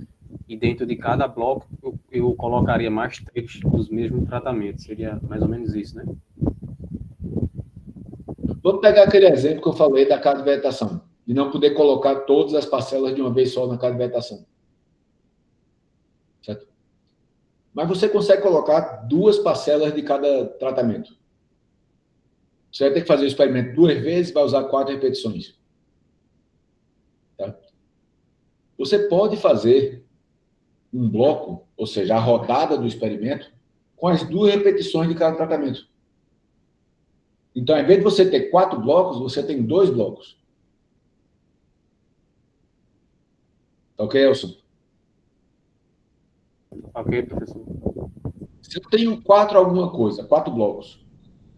e dentro de cada bloco eu colocaria mais três dos mesmos tratamentos. Seria mais ou menos isso, né? Vamos pegar aquele exemplo que eu falei da casa de vegetação, de não poder colocar todas as parcelas de uma vez só na casa de vegetação. Certo? Mas você consegue colocar 2 parcelas de cada tratamento. Você vai ter que fazer o experimento 2 vezes, vai usar 4 repetições. Tá? Você pode fazer um bloco, ou seja, a rodada do experimento, com as 2 repetições de cada tratamento. Então, ao invés de você ter 4 blocos, você tem 2 blocos. Tá ok, Elson? Ok, professor. Se eu tenho 4 alguma coisa, 4 blocos,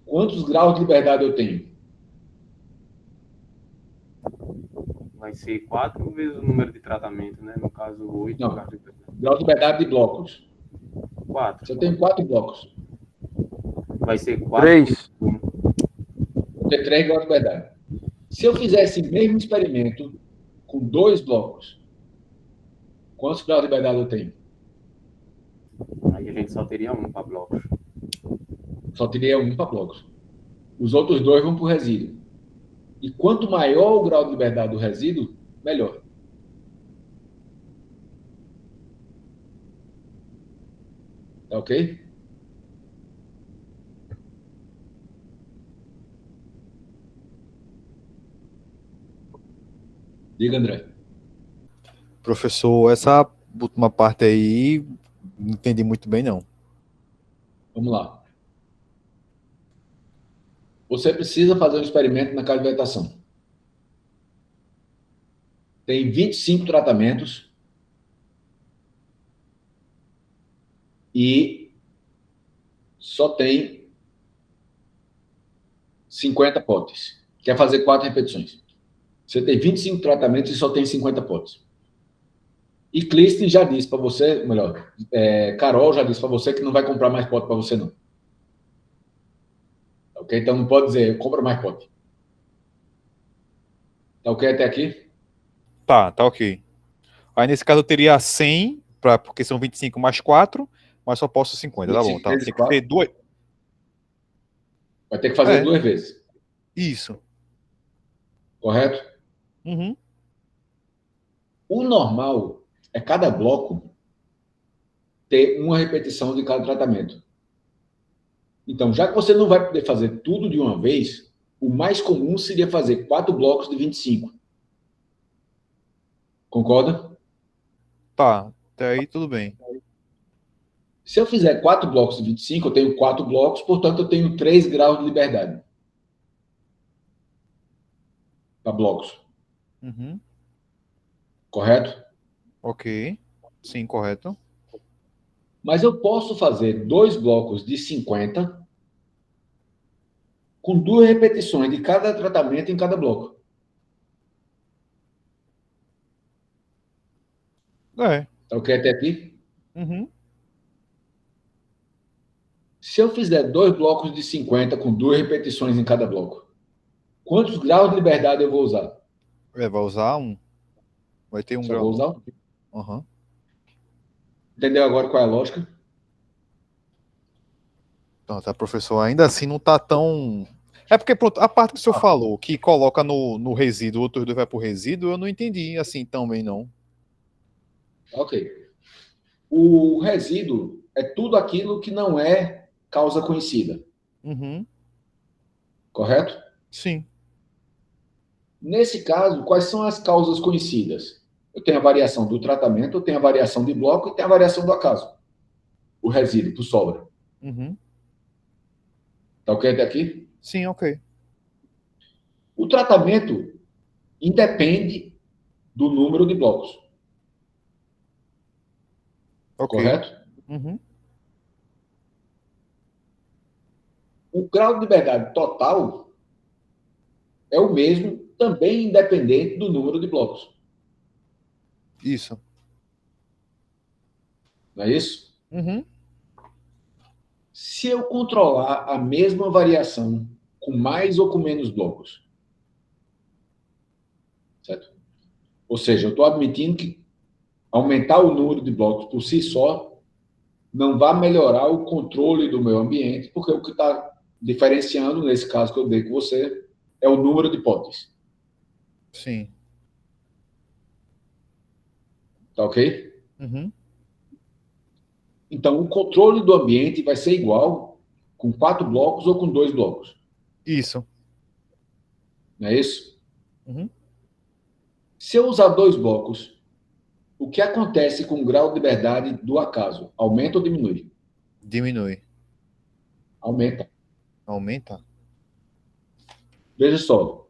quantos graus de liberdade eu tenho? Vai ser 4 vezes o número de tratamento, né? No caso, 8. Não. No caso de... Grau de liberdade de blocos. 4. Se eu tenho 4 blocos. Vai ser 4. 3. ter 3 graus de liberdade. Se eu fizesse o mesmo experimento com 2 blocos, quantos graus de liberdade eu tenho? Aí a gente só teria um para blocos. Só teria um para blocos. Os outros 2 vão para o resíduo. E quanto maior o grau de liberdade do resíduo, melhor. Tá ok? Diga, André. Professor, essa última parte aí, não entendi muito bem, não. Vamos lá. Você precisa fazer um experimento na casa de vegetação. Tem 25 tratamentos e só tem 50 potes. Quer fazer 4 repetições. Você tem 25 tratamentos e só tem 50 potes. E Clistin já disse para você, melhor, Carol já disse para você que não vai comprar mais pote para você, não. Ok? Então não pode dizer, compra mais pote. Tá ok até aqui? Tá ok. Aí nesse caso eu teria 100, porque são 25 mais 4, mas só posso 50, tá bom. Tá. Tem que ter 2. Vai ter que fazer 2 vezes. Isso. Correto? Uhum. O normal é cada bloco ter uma repetição de cada tratamento. Então, já que você não vai poder fazer tudo de uma vez, o mais comum seria fazer 4 blocos de 25. Concorda? Tá, até aí tudo bem. Se eu fizer 4 blocos de 25, eu tenho 4 blocos, portanto, eu tenho 3 graus de liberdade. Para blocos. Uhum. Correto? Ok. Sim, correto. Mas eu posso fazer 2 blocos de 50 com 2 repetições de cada tratamento em cada bloco. É. Tá ok até aqui? Uhum. Se eu fizer 2 blocos de 50 com 2 repetições em cada bloco, quantos graus de liberdade eu vou usar? Vai usar um. Vai ter um Só grau. vou usar um. Uhum. Entendeu agora qual é a lógica? Então, tá, professor, ainda assim não tá tão... É porque, pronto, a parte que o senhor falou, que coloca no resíduo, o outro vai pro resíduo, eu não entendi assim também, não. Ok. O resíduo é tudo aquilo que não é causa conhecida. Uhum. Correto? Sim. Nesse caso, quais são as causas conhecidas? Eu tenho a variação do tratamento, eu tenho a variação de bloco e tenho a variação do acaso. O resíduo, que sobra. Uhum. Tá ok até aqui? Sim, ok. O tratamento independe do número de blocos. Ok. Correto? Uhum. O grau de liberdade total é o mesmo, também independente do número de blocos. Isso. Não é isso? Uhum. Se eu controlar a mesma variação com mais ou com menos blocos, certo? Ou seja, eu estou admitindo que aumentar o número de blocos por si só não vai melhorar o controle do meu ambiente, porque o que está diferenciando, nesse caso que eu dei com você, é o número de potes. Sim. Tá ok? Uhum. Então, o controle do ambiente vai ser igual com 4 blocos ou com 2 blocos. Isso. Não é isso? Uhum. Se eu usar 2 blocos, o que acontece com o grau de liberdade do acaso? Aumenta ou diminui? Diminui. Aumenta. Aumenta? Veja só.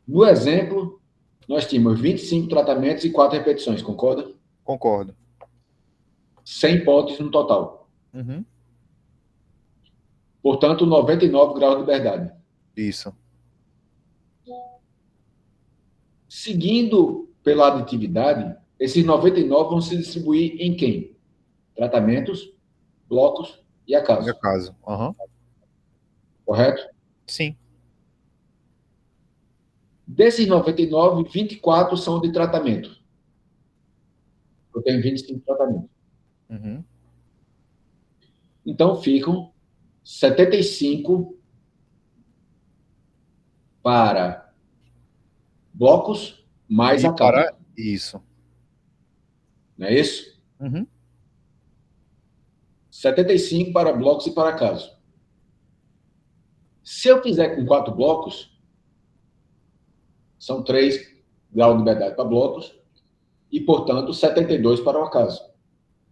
No exemplo, nós tínhamos 25 tratamentos e 4 repetições, concorda? Concordo. 100 potes no total. Uhum. Portanto, 99 graus de liberdade. Isso. Seguindo pela aditividade, esses 99 vão se distribuir em quem? Tratamentos, blocos e acaso. No caso. Uhum. Correto? Sim. Desses 99, 24 são de tratamento. Eu tenho 25 tratamentos. Uhum. Então, ficam 75 para blocos mais a causa. Para isso. Não é isso? Uhum. 75 para blocos e para caso. Se eu fizer com 4 blocos, são 3 graus de liberdade para blocos e, portanto, 72 para o acaso.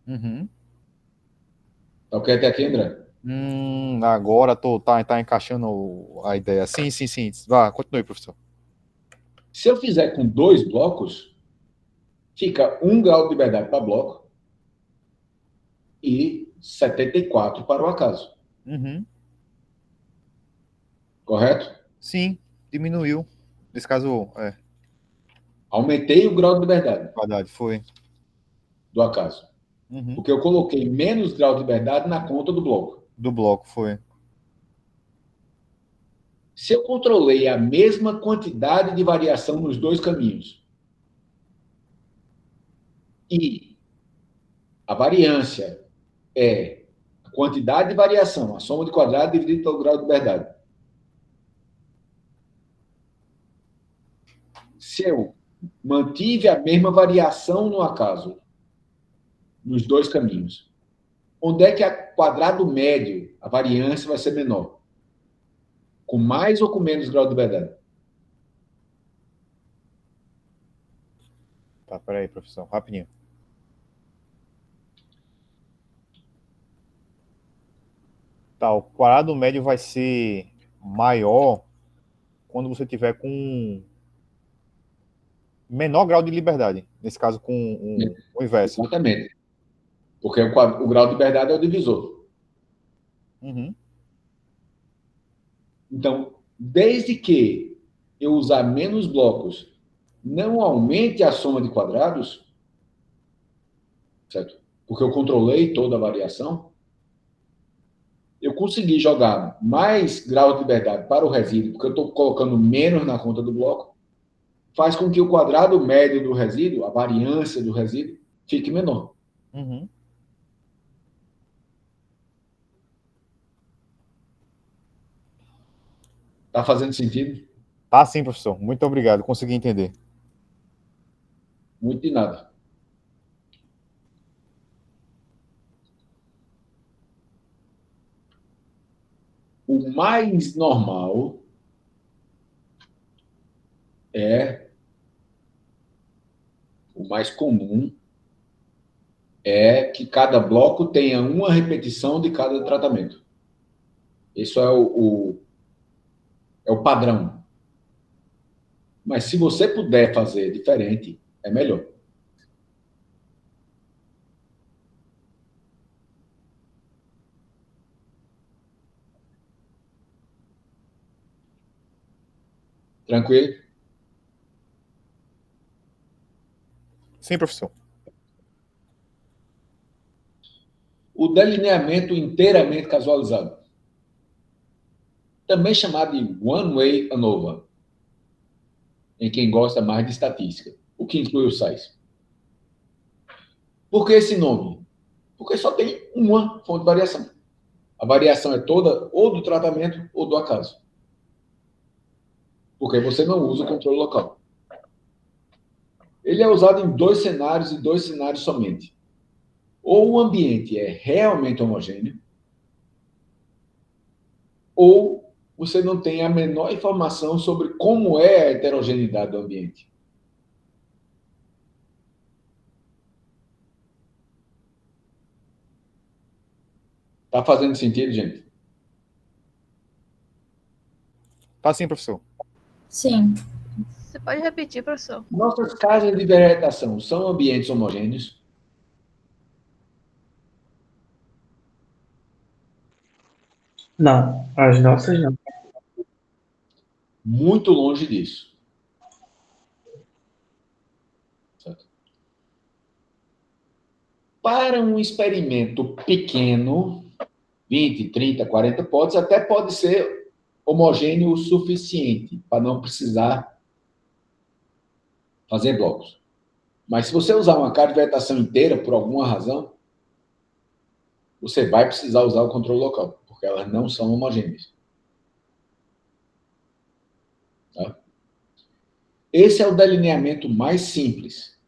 Uhum. Tá ok até aqui, André? Agora tá encaixando a ideia. Sim. Vá, continue, professor. Se eu fizer com 2 blocos, fica 1 grau de liberdade para bloco e 74 para o acaso. Uhum. Correto? Sim, diminuiu. Nesse caso, Aumentei o grau de liberdade verdade, foi. do acaso. Uhum. Porque eu coloquei menos grau de liberdade na conta do bloco. Do bloco, foi. Se eu controlei a mesma quantidade de variação nos 2 caminhos e a variância é a quantidade de variação, a soma de quadrado dividido pelo grau de liberdade. Se eu mantive a mesma variação no acaso, nos 2 caminhos, onde é que a quadrado médio, a variância vai ser menor? Com mais ou com menos grau de liberdade? Tá, peraí, professor, rapidinho. Tá, o quadrado médio vai ser maior quando você tiver com menor grau de liberdade. Nesse caso, com o inverso. Exatamente. Porque o grau de liberdade é o divisor. Uhum. Então, desde que eu usar menos blocos, não aumente a soma de quadrados, certo? Porque eu controlei toda a variação, eu consegui jogar mais grau de liberdade para o resíduo, porque eu estou colocando menos na conta do bloco, faz com que o quadrado médio do resíduo, a variância do resíduo, fique menor. Uhum. Tá fazendo sentido? Tá sim, professor. Muito obrigado. Consegui entender. Muito de nada. O mais normal o mais comum é que cada bloco tenha uma repetição de cada tratamento. Isso é o padrão. Mas se você puder fazer diferente, é melhor. Tranquilo? Sim, professor. O delineamento inteiramente casualizado, também chamado de one-way ANOVA, em quem gosta mais de estatística, o que inclui os SAIs. Por que esse nome? Porque só tem uma fonte de variação. A variação é toda ou do tratamento ou do acaso. Porque você não usa o controle local. Ele é usado em 2 cenários e 2 cenários somente. Ou o ambiente é realmente homogêneo, ou você não tem a menor informação sobre como é a heterogeneidade do ambiente. Tá fazendo sentido, gente? Tá sim, professor. Sim. Você pode repetir, professor? Nossas casas de vegetação são ambientes homogêneos? Não, as nossas não. Muito longe disso. Certo? Para um experimento pequeno, 20, 30, 40 potes, até pode ser homogêneo o suficiente para não precisar fazer blocos. Mas se você usar uma cadivetação inteira, por alguma razão, você vai precisar usar o controle local, porque elas não são homogêneas. Tá? Esse é o delineamento mais simples.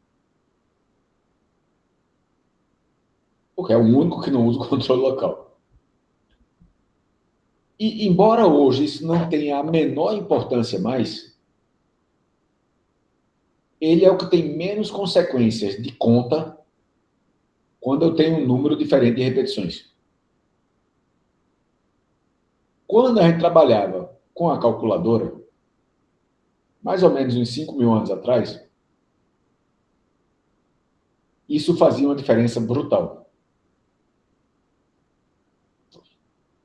Porque é o único que não usa o controle local. E, embora hoje isso não tenha a menor importância mais, ele é o que tem menos consequências de conta quando eu tenho um número diferente de repetições. Quando a gente trabalhava com a calculadora, mais ou menos uns 5.000 anos atrás, isso fazia uma diferença brutal.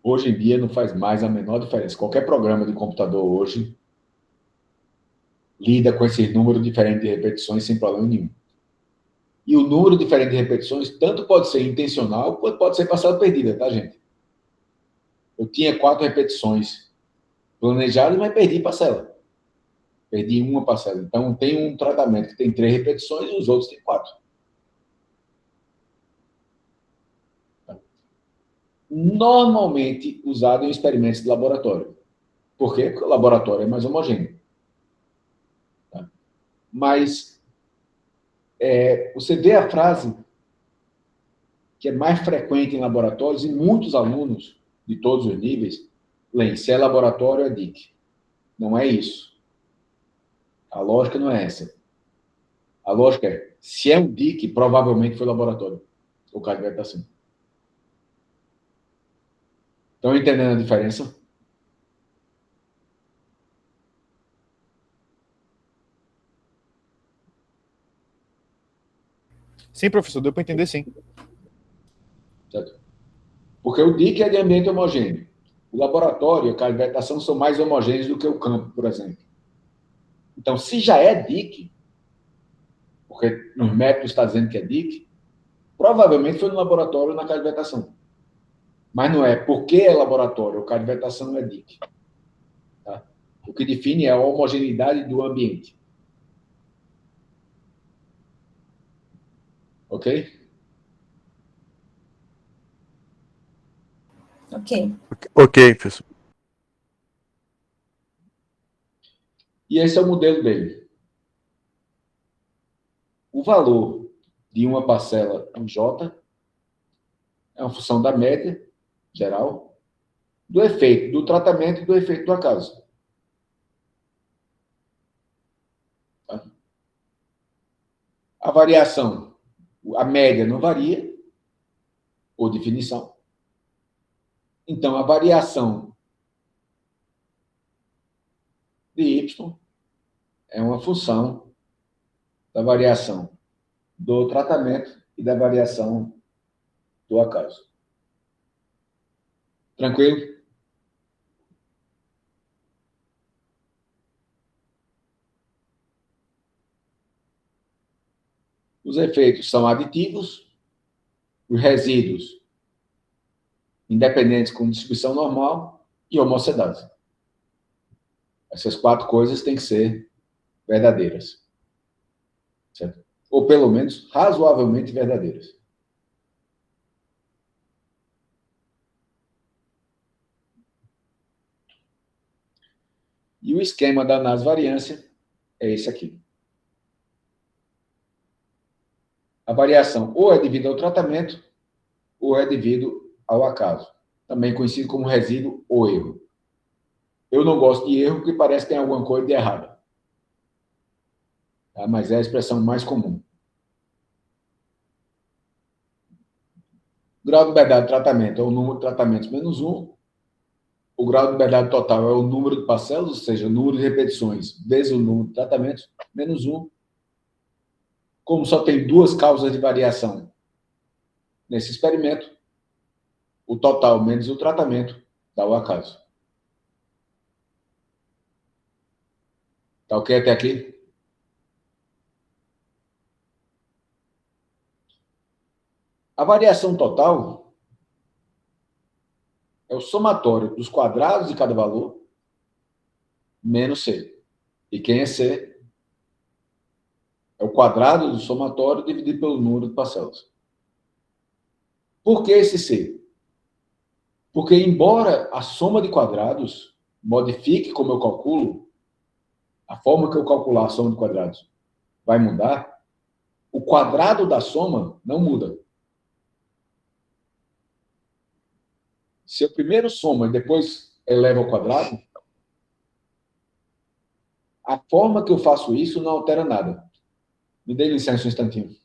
Hoje em dia não faz mais a menor diferença. Qualquer programa de computador hoje lida com esse número diferente de repetições sem problema nenhum. E o número diferente de repetições tanto pode ser intencional quanto pode ser parcela perdida, tá, gente? Eu tinha 4 repetições planejadas, mas perdi parcela. Perdi uma parcela. Então, tem um tratamento que tem 3 repetições e os outros têm 4. Normalmente usado em experimentos de laboratório. Por quê? Porque o laboratório é mais homogêneo. Tá? Mas você vê a frase que é mais frequente em laboratórios, e muitos alunos de todos os níveis leem: se é laboratório, é DIC. Não é isso. A lógica não é essa. A lógica é: se é um DIC, provavelmente foi laboratório. Ou cadivetação. Estão entendendo a diferença? Sim, professor, deu para entender sim. Certo? Porque o DIC é de ambiente homogêneo. O laboratório e a cadivetação são mais homogêneos do que o campo, por exemplo. Então, se já é DIC, porque nos métodos está dizendo que é DIC, provavelmente foi no laboratório ou na cadivetação. Mas não é porque é laboratório ou cadivetação, é DIC. Tá? O que define é a homogeneidade do ambiente. Ok? Ok. Ok, professor. E esse é o modelo dele. O valor de uma parcela em J é uma função da média geral, do efeito do tratamento e do efeito do acaso. Tá? A variação, a média não varia, por definição. Então, a variação de Y é uma função da variação do tratamento e da variação do acaso. Tranquilo? Os efeitos são aditivos, os resíduos independentes com distribuição normal e homocedados. Essas 4 coisas têm que ser verdadeiras. Certo? Ou pelo menos razoavelmente verdadeiras. E o esquema da análise-variância é esse aqui. A variação ou é devido ao tratamento ou é devido ao acaso, também conhecido como resíduo ou erro. Eu não gosto de erro porque parece que tem alguma coisa de errada. Tá? Mas é a expressão mais comum. O grau de liberdade de tratamento é o número de tratamentos menos 1. O grau de liberdade total é o número de parcelas, ou seja, o número de repetições vezes o número de tratamentos, menos 1. Como só tem 2 causas de variação nesse experimento, o total menos o tratamento dá o acaso. Tá ok até aqui? A variação total é o somatório dos quadrados de cada valor menos C. E quem é C? É o quadrado do somatório dividido pelo número de parcelas. Por que esse C? Porque, embora a soma de quadrados modifique como eu calculo, a forma que eu calcular a soma de quadrados vai mudar, o quadrado da soma não muda. Se eu primeiro soma e depois elevo ao quadrado, a forma que eu faço isso não altera nada. Me dê licença um instantinho.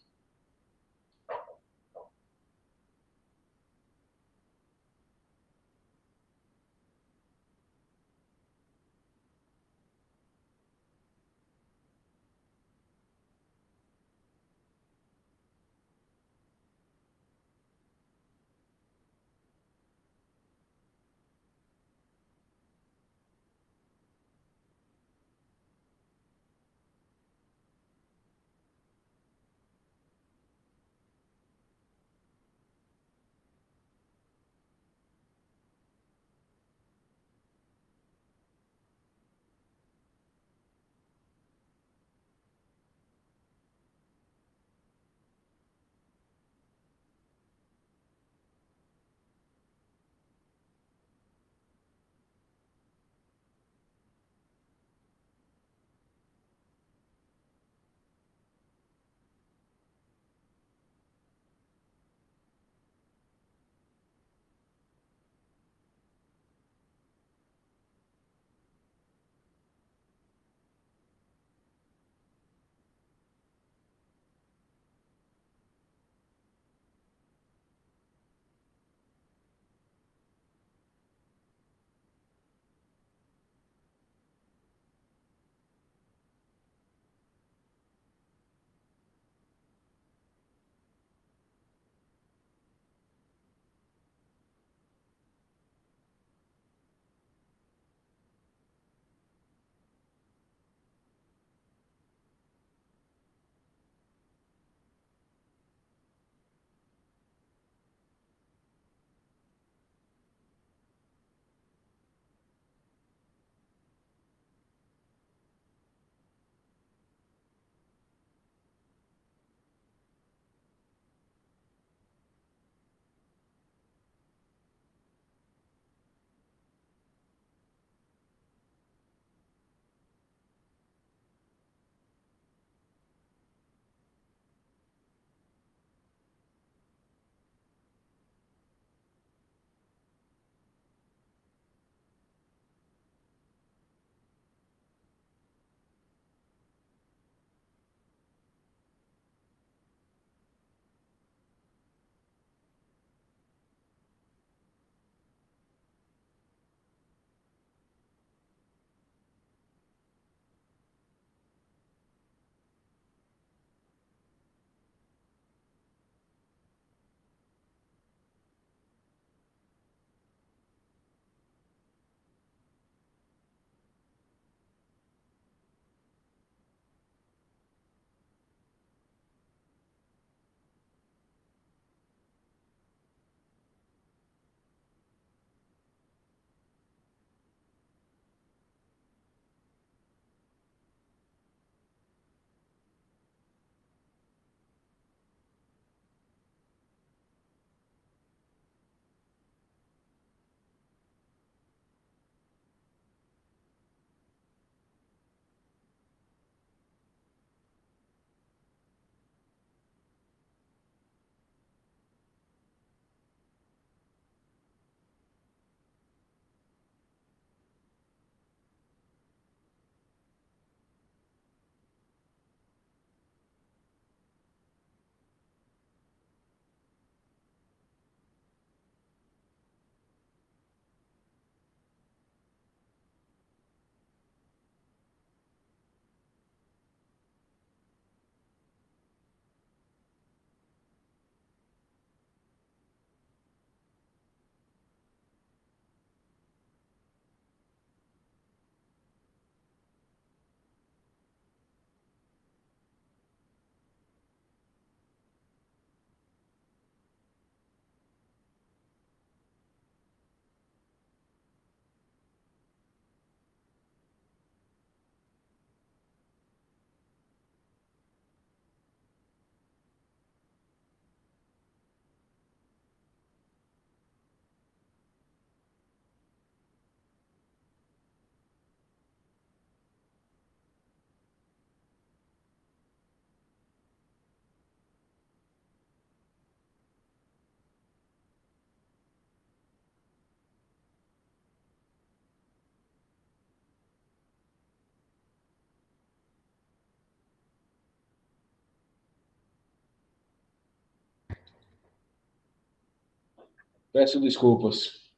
Peço desculpas.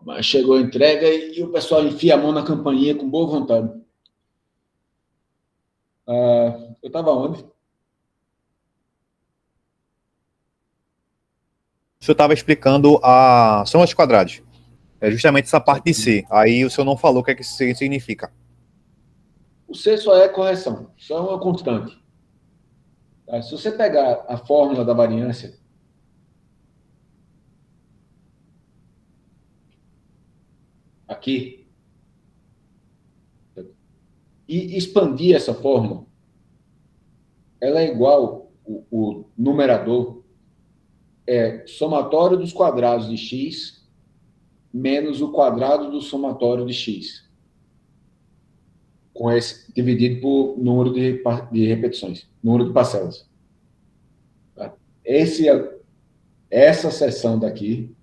Mas chegou a entrega e o pessoal enfia a mão na campainha com boa vontade. Eu estava onde? O senhor estava explicando a soma dos quadrados. É justamente essa parte de C. Aí o senhor não falou o que é que isso significa. O C só é correção, só é uma constante. Tá? Se você pegar a fórmula da variância, aqui, e expandir essa fórmula, ela é igual, o numerador é somatório dos quadrados de x menos o quadrado do somatório de x, com esse dividido por número de repetições, número de parcelas. Tá? Essa seção daqui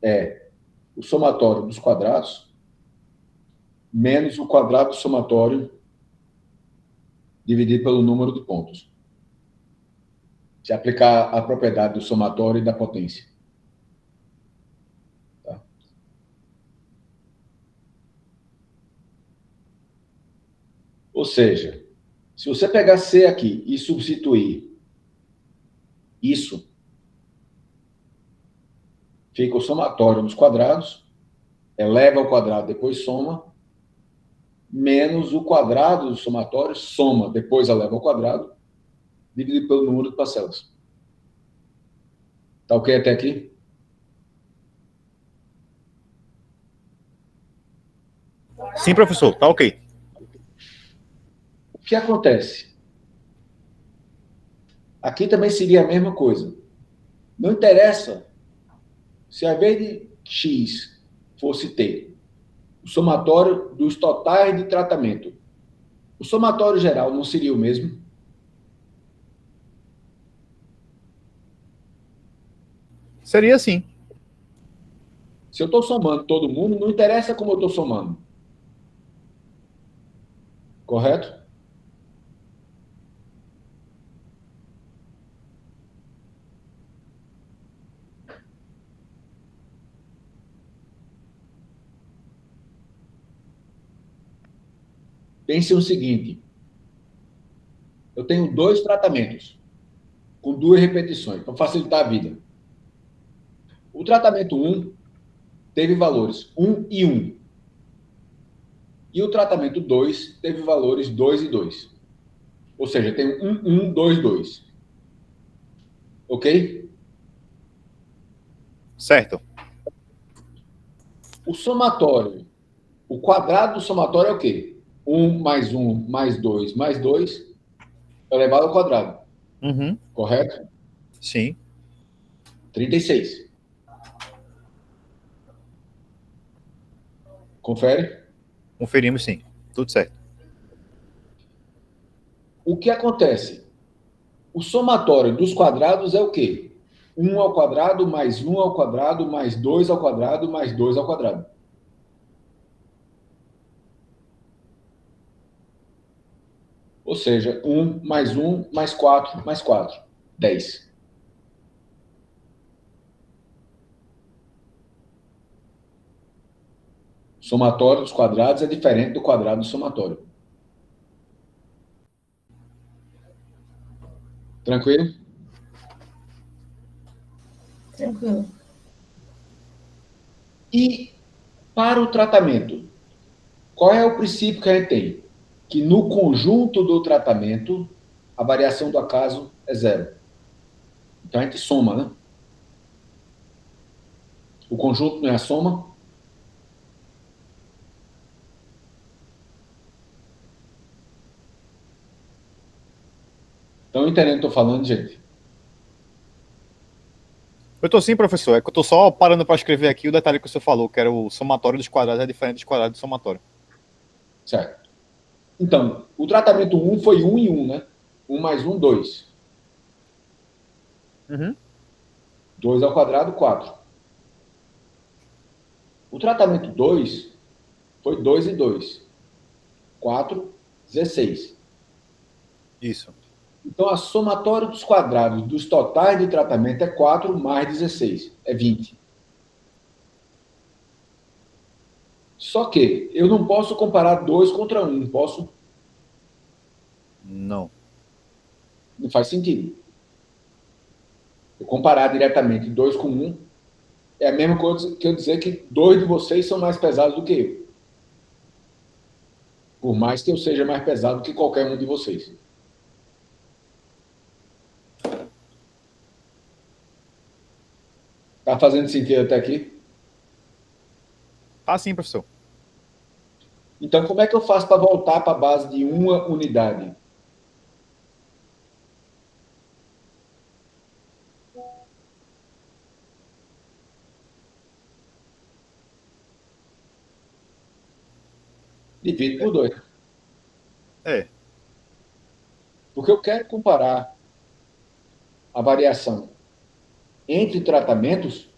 é o somatório dos quadrados menos o quadrado do somatório dividido pelo número de pontos. Se aplicar a propriedade do somatório e da potência. Tá? Ou seja, se você pegar C aqui e substituir isso, fica o somatório dos quadrados, eleva ao quadrado, depois soma, menos o quadrado do somatório, soma, depois eleva ao quadrado, dividido pelo número de parcelas. Tá ok até aqui? Sim, professor, tá ok. O que acontece? Aqui também seria a mesma coisa. Não interessa se ao invés de x fosse t, o somatório dos totais de tratamento. O somatório geral não seria o mesmo? Seria assim. Se eu estou somando todo mundo, não interessa como eu estou somando. Correto? Pense o seguinte. Eu tenho 2 tratamentos, com 2 repetições, para facilitar a vida. O tratamento 1 teve valores 1 e 1. E o tratamento 2 teve valores 2 e 2. Ou seja, tem 1, 1, 2, 2. Ok? Certo. O somatório, o quadrado do somatório é o quê? 1 mais 2 mais 2 elevado ao quadrado. Uhum. Correto? Sim. 36. Confere? Conferimos sim. Tudo certo. O que acontece? O somatório dos quadrados é o quê? 1 ao quadrado, mais 1 ao quadrado, mais 2 ao quadrado, mais 2 ao quadrado. Ou seja, 1 mais 4 mais 4. 10. O somatório dos quadrados é diferente do quadrado do somatório. Tranquilo? Tranquilo. E para o tratamento, qual é o princípio que a gente tem? Que no conjunto do tratamento, a variação do acaso é 0. Então a gente soma, né? O conjunto não é a soma? Estão entendendo o que eu estou falando, gente? Eu tô sim, professor. É que eu tô só parando para escrever aqui o detalhe que o senhor falou, que era o somatório dos quadrados é diferente dos quadrados do somatório. Certo. Então, o tratamento 1 foi 1 e 1, né? 1 mais 1, 2. Uhum. 2 ao quadrado, 4. O tratamento 2 foi 2 e 2. 4, 16. Isso. Então, a somatória dos quadrados dos totais de tratamento é 4 mais 16, é 20. Só que eu não posso comparar 2 contra 1, posso? Não. Não faz sentido. Eu comparar diretamente 2 com 1 é a mesma coisa que eu dizer que 2 de vocês são mais pesados do que eu. Por mais que eu seja mais pesado que qualquer um de vocês. Tá fazendo sentido até aqui? Tá sim, professor. Então, como é que eu faço para voltar para a base de uma unidade? Divide por 2. É. Porque eu quero comparar a variação entre tratamentos,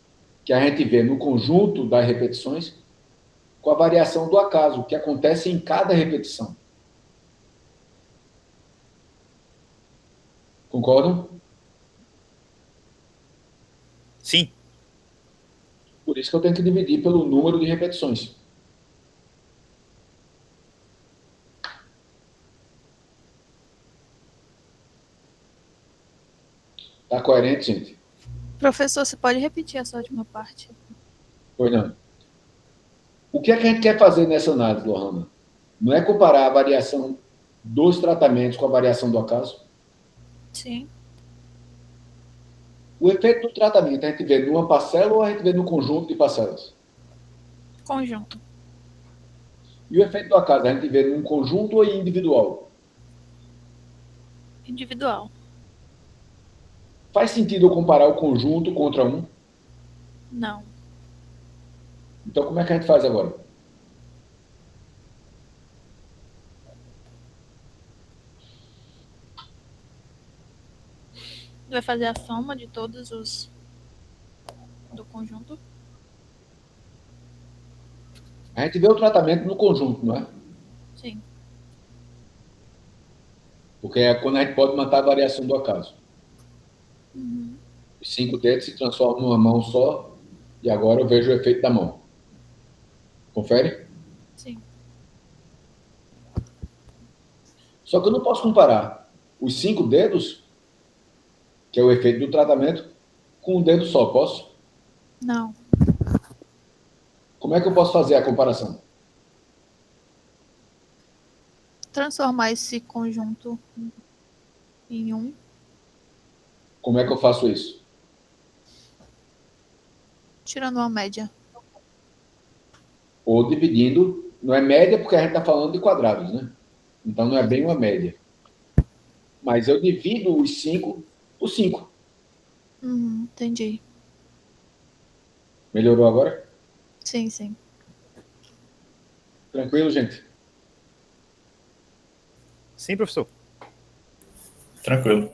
que a gente vê no conjunto das repetições, com a variação do acaso, que acontece em cada repetição. Concordam? Sim. Por isso que eu tenho que dividir pelo número de repetições. Tá coerente, gente? Professor, você pode repetir essa última parte? Pois não. O que é que a gente quer fazer nessa análise, Lohana? Não é comparar a variação dos tratamentos com a variação do acaso? Sim. O efeito do tratamento a gente vê numa parcela ou a gente vê no conjunto de parcelas? Conjunto. E o efeito do acaso a gente vê num conjunto ou individual? Individual. Faz sentido eu comparar o conjunto contra um? Não. Então, como é que a gente faz agora? Vai fazer a soma de todos os do conjunto? A gente vê o tratamento no conjunto, não é? Sim. Porque é quando a gente pode matar a variação do acaso. Uhum. Os 5 dedos se transformam numa mão só e agora eu vejo o efeito da mão. Confere? Sim. Só que eu não posso comparar os 5 dedos, que é o efeito do tratamento, com um dedo só, posso? Não. Como é que eu posso fazer a comparação? Transformar esse conjunto em um. Como é que eu faço isso? Tirando uma média. Ou dividindo, não é média porque a gente está falando de quadrados, né? Então não é bem uma média. Mas eu divido os 5 por 5. Entendi. Melhorou agora? Sim, sim. Tranquilo, gente? Sim, professor. Tranquilo.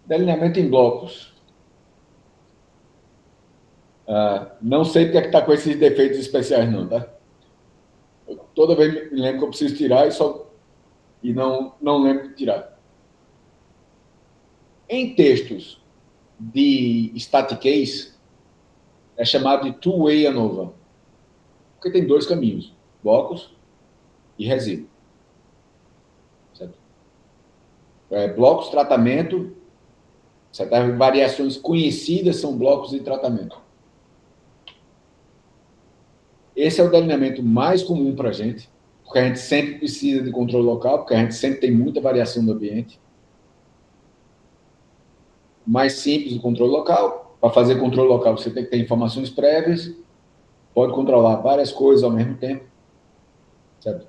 Delineamento em blocos. Não sei porque é que está com esses defeitos especiais, não, tá? Toda vez me lembro que eu preciso tirar e não lembro de tirar. Em textos de static case, é chamado de two-way ANOVA. Porque tem 2 caminhos, blocos e resíduo. Certo? Blocos, tratamento, certas variações conhecidas são blocos de tratamento. Esse é o delineamento mais comum para a gente, porque a gente sempre precisa de controle local, porque a gente sempre tem muita variação do ambiente. Mais simples o controle local. Para fazer controle local, você tem que ter informações prévias, pode controlar várias coisas ao mesmo tempo. Certo?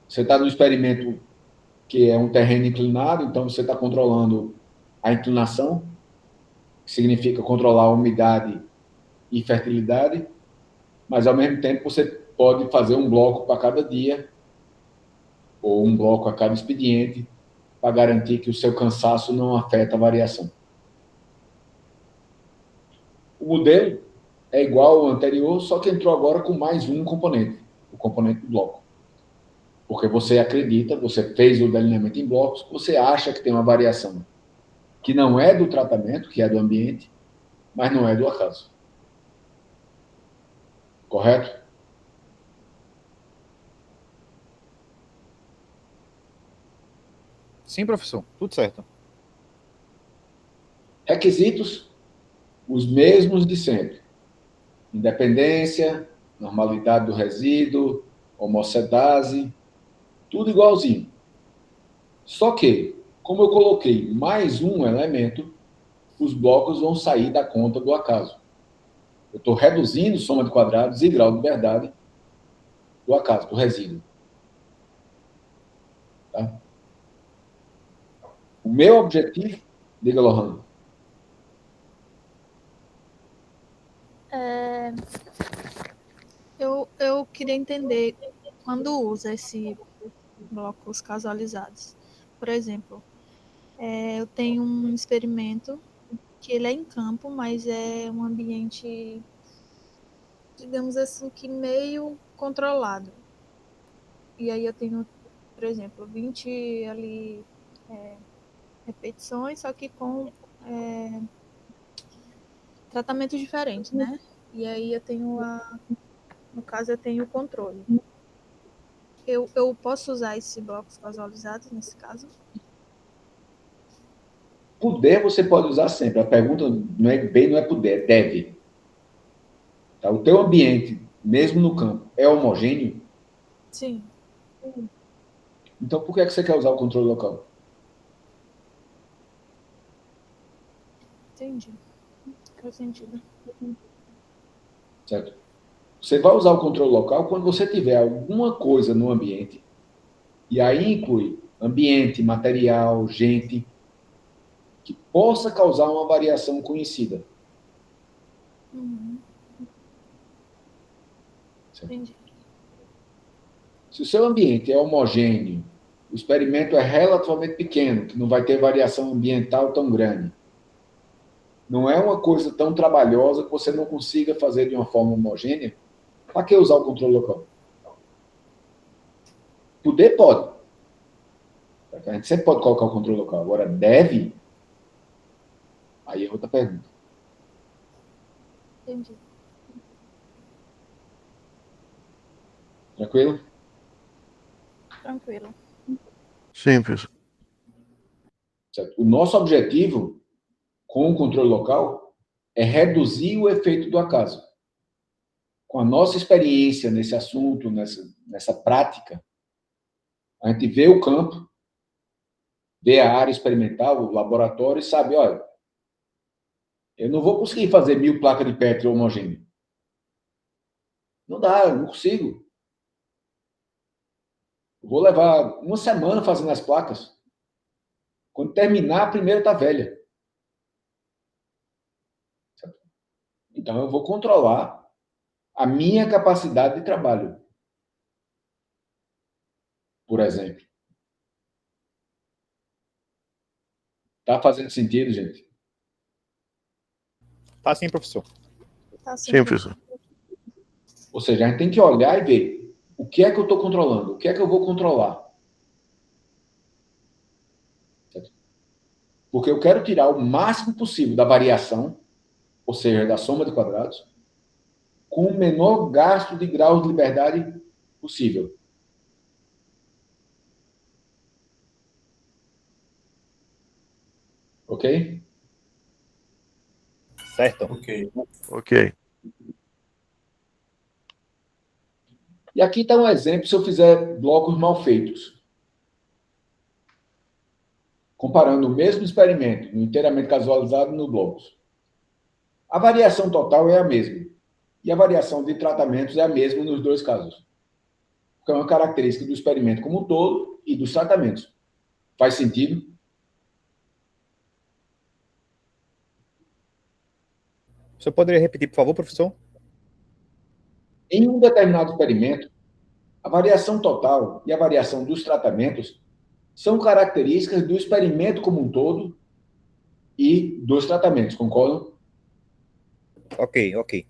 Você está no experimento que é um terreno inclinado, então você está controlando a inclinação, que significa controlar a umidade e fertilidade, mas ao mesmo tempo você pode fazer um bloco para cada dia, ou um bloco a cada expediente, para garantir que o seu cansaço não afeta a variação. O modelo é igual ao anterior, só que entrou agora com mais um componente, o componente do bloco. Porque você acredita, você fez o delineamento em blocos, você acha que tem uma variação que não é do tratamento, que é do ambiente, mas não é do acaso. Correto? Sim, professor. Tudo certo. Requisitos, os mesmos de sempre. Independência, normalidade do resíduo, homocedase, tudo igualzinho. Só que, como eu coloquei mais um elemento, os blocos vão sair da conta do acaso. Eu estou reduzindo soma de quadrados e grau de verdade do acaso, do resíduo. Tá? O meu objetivo, diga, Lohana. Eu queria entender quando usa esse blocos casualizados. Por exemplo, eu tenho um experimento que ele é em campo, mas é um ambiente, digamos assim, que meio controlado. E aí eu tenho, por exemplo, 20 ali repetições, só que com tratamentos diferentes, né? E aí eu tenho no caso eu tenho o controle. Eu posso usar esses blocos casualizados nesse caso? Poder você pode usar sempre. A pergunta não é poder, é deve. Tá? O teu ambiente, mesmo no campo, é homogêneo? Sim. Então, por que você quer usar o controle local? Entendi. Faz sentido. Certo? Você vai usar o controle local quando você tiver alguma coisa no ambiente, e aí inclui ambiente, material, gente, que possa causar uma variação conhecida. Uhum. Entendi. Se o seu ambiente é homogêneo, o experimento é relativamente pequeno, que não vai ter variação ambiental tão grande. Não é uma coisa tão trabalhosa que você não consiga fazer de uma forma homogênea. Para que usar o controle local? Poder pode. A gente sempre pode colocar o controle local. Agora, deve? Aí é outra pergunta. Entendi. Tranquilo? Tranquilo. Sim, professor. Certo? O nosso objetivo com o controle local é reduzir o efeito do acaso. Com a nossa experiência nesse assunto, nessa prática, a gente vê o campo, vê a área experimental, o laboratório e sabe, olha, eu não vou conseguir fazer 1000 placas de Petri homogêneo. Não dá, eu não consigo. Eu vou levar uma semana fazendo as placas. Quando terminar, a primeira está velha. Então, eu vou controlar a minha capacidade de trabalho. Por exemplo. Está fazendo sentido, gente? Tá sim, professor. Tá sim, Sim, professor. Ou seja, a gente tem que olhar e ver o que é que eu estou controlando, o que é que eu vou controlar. Certo? Porque eu quero tirar o máximo possível da variação, ou seja, da soma de quadrados, com o menor gasto de graus de liberdade possível. Ok? Certo. Ok. Ok. E aqui está um exemplo se eu fizer blocos mal feitos. Comparando o mesmo experimento, no inteiramente casualizado, no blocos. A variação total é a mesma. E a variação de tratamentos é a mesma nos dois casos. Que é uma característica do experimento como um todo e dos tratamentos. Faz sentido? Você poderia repetir, por favor, professor? Em um determinado experimento, a variação total e a variação dos tratamentos são características do experimento como um todo e dos tratamentos, concordam? Ok, ok.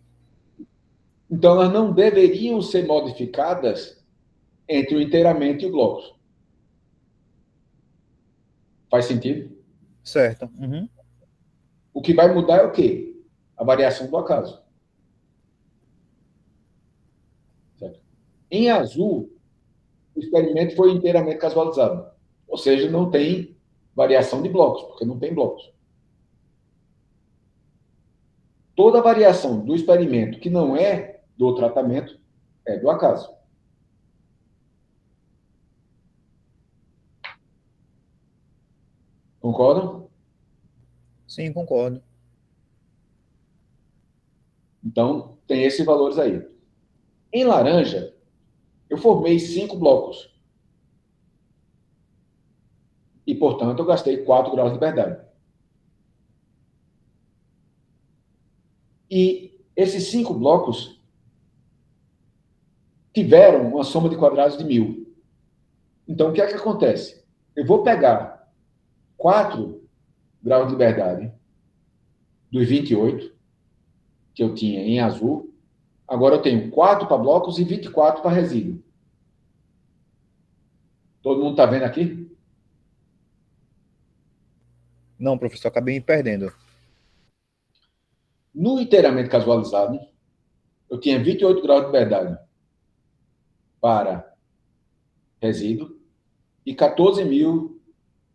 Então, elas não deveriam ser modificadas entre o inteiramento e o blocos. Faz sentido? Certo. Uhum. O que vai mudar é o quê? A variação do acaso. Certo? Em azul, o experimento foi inteiramente casualizado. Ou seja, não tem variação de blocos, porque não tem blocos. Toda variação do experimento que não é do tratamento é do acaso. Concordam? Sim, concordo. Então, tem esses valores aí. Em laranja, eu formei 5 blocos. E, portanto, eu gastei 4 graus de liberdade. E esses 5 blocos tiveram uma soma de quadrados de 1000. Então, o que é que acontece? Eu vou pegar 4 graus de liberdade dos 28 que eu tinha em azul. Agora eu tenho 4 para blocos e 24 para resíduo. Todo mundo está vendo aqui? Não, professor, acabei me perdendo. No inteiramente casualizado, eu tinha 28 graus de liberdade para resíduo e 14.000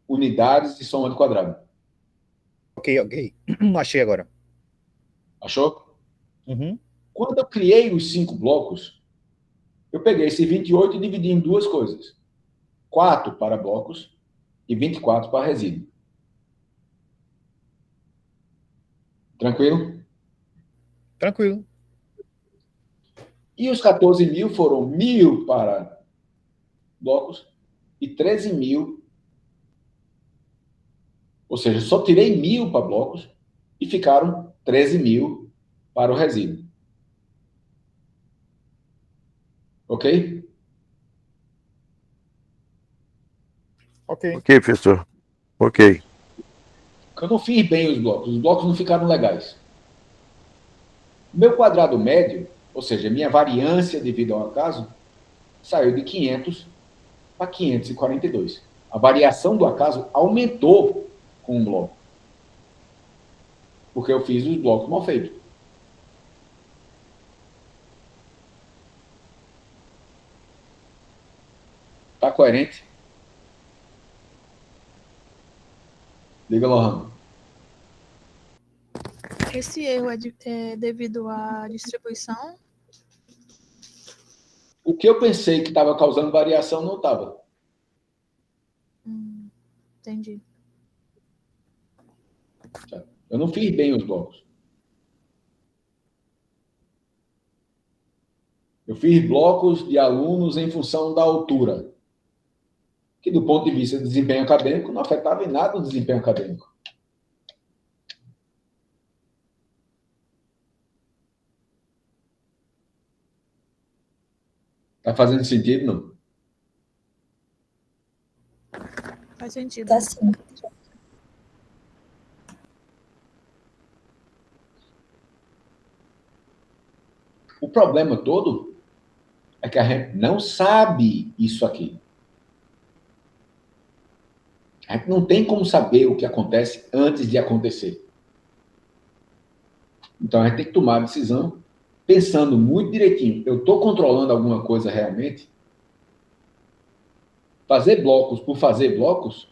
unidades de soma de quadrado. Ok. Achei agora. Achou? Uhum. Quando eu criei os 5 blocos, eu peguei esse 28 e dividi em duas coisas. 4 para blocos e 24 para resíduo. Tranquilo? Tranquilo. E os 14.000 foram 1.000 para blocos e 13.000, ou seja, só tirei 1.000 para blocos e ficaram 13.000 para o resíduo. Ok? Ok. Ok, professor. Ok. Eu não fiz bem os blocos não ficaram legais. Meu quadrado médio, ou seja, minha variância devido ao acaso, saiu de 500 para 542. A variação do acaso aumentou com um bloco, porque eu fiz os blocos mal feitos. Está coerente? Diga, Lohan. Esse erro é devido à distribuição? O que eu pensei que estava causando variação não estava. Entendi. Eu não fiz bem os blocos. Eu fiz blocos de alunos em função da altura, que do ponto de vista de desempenho acadêmico não afetava em nada o desempenho acadêmico. Está fazendo sentido, não? Faz sentido. Tá sim. O problema todo é que a gente não sabe isso aqui. A gente não tem como saber o que acontece antes de acontecer. Então, a gente tem que tomar a decisão pensando muito direitinho. Eu estou controlando alguma coisa realmente? Fazer blocos por fazer blocos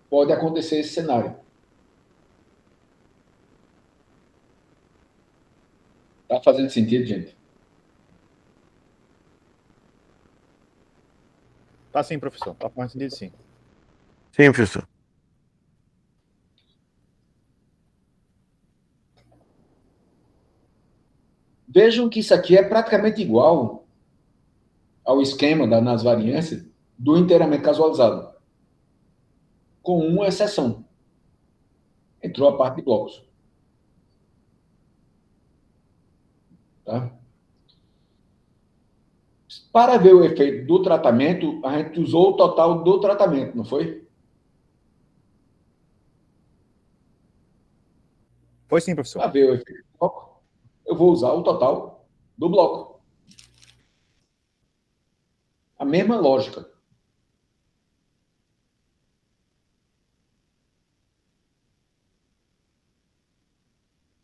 pode acontecer esse cenário. Está fazendo sentido, gente? Tá sim, professor. Tá fazendo sentido, sim. Sim, professor. Vejam que isso aqui é praticamente igual ao esquema nas variâncias do inteiramente casualizado, com uma exceção. Entrou a parte de blocos. Tá? Para ver o efeito do tratamento, a gente usou o total do tratamento, não foi? Foi sim, professor. Para ver o efeito do bloco, eu vou usar o total do bloco. A mesma lógica.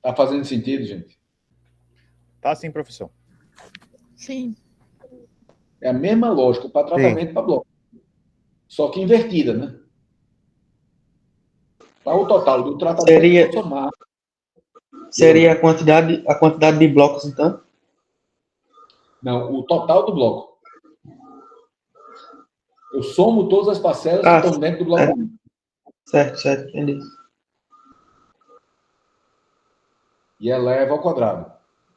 Tá fazendo sentido, gente? Tá sim, professor. Sim. É a mesma lógica para tratamento para bloco. Só que invertida, né? Para o total do tratamento somar. Seria a quantidade de blocos, então? Não, o total do bloco. Eu somo todas as parcelas que estão dentro do bloco 1. Certo, entendi. E eleva ao quadrado.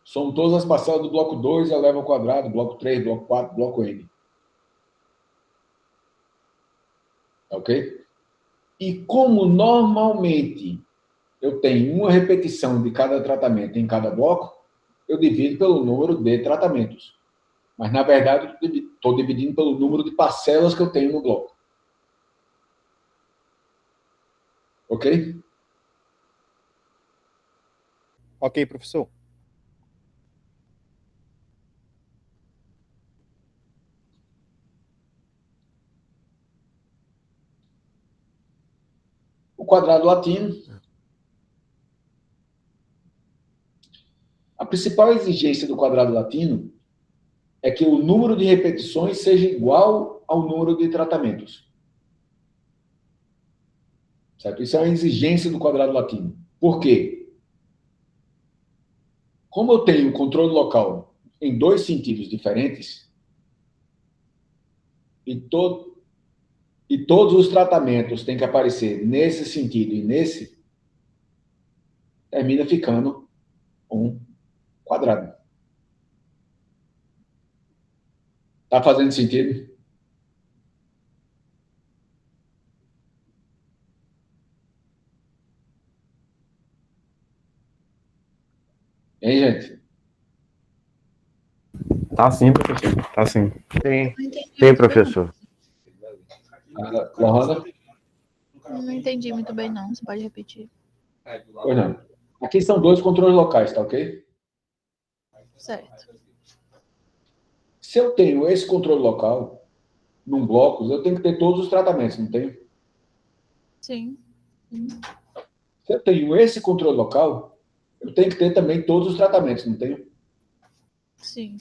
Somo todas as parcelas do bloco 2 e eleva ao quadrado, bloco 3, bloco 4, bloco N. Ok? E como normalmente eu tenho uma repetição de cada tratamento em cada bloco, eu divido pelo número de tratamentos. Mas, na verdade, estou dividindo pelo número de parcelas que eu tenho no bloco. Ok? Ok, professor. O quadrado latino. A principal exigência do quadrado latino é que o número de repetições seja igual ao número de tratamentos. Certo? Isso é uma exigência do quadrado latino. Por quê? Como eu tenho controle local em 2 sentidos diferentes, e todos os tratamentos têm que aparecer nesse sentido e nesse, termina ficando um quadrado. Tá fazendo sentido? Hein, gente? Tá sim, professor. Tá sim. Sim, professor. Lohana? Não entendi muito bem, não. Você pode repetir? Pois não. Aqui são 2 controles locais, tá ok? Certo. Se eu tenho esse controle local, num bloco, eu tenho que ter todos os tratamentos, não tenho? Sim. Se eu tenho esse controle local, eu tenho que ter também todos os tratamentos, não tenho? Sim.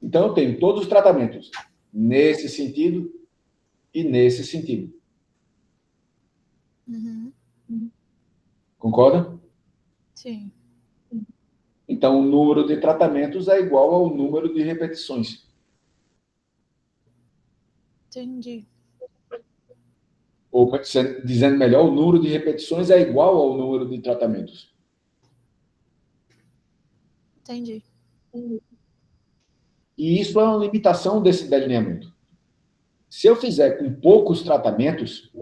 Então, eu tenho todos os tratamentos nesse sentido e nesse sentido. Uhum. Concorda? Sim. Então, o número de tratamentos é igual ao número de repetições. Entendi. Ou, dizendo melhor, o número de repetições é igual ao número de tratamentos. Entendi. E isso é uma limitação desse delineamento. Se eu fizer com poucos tratamentos,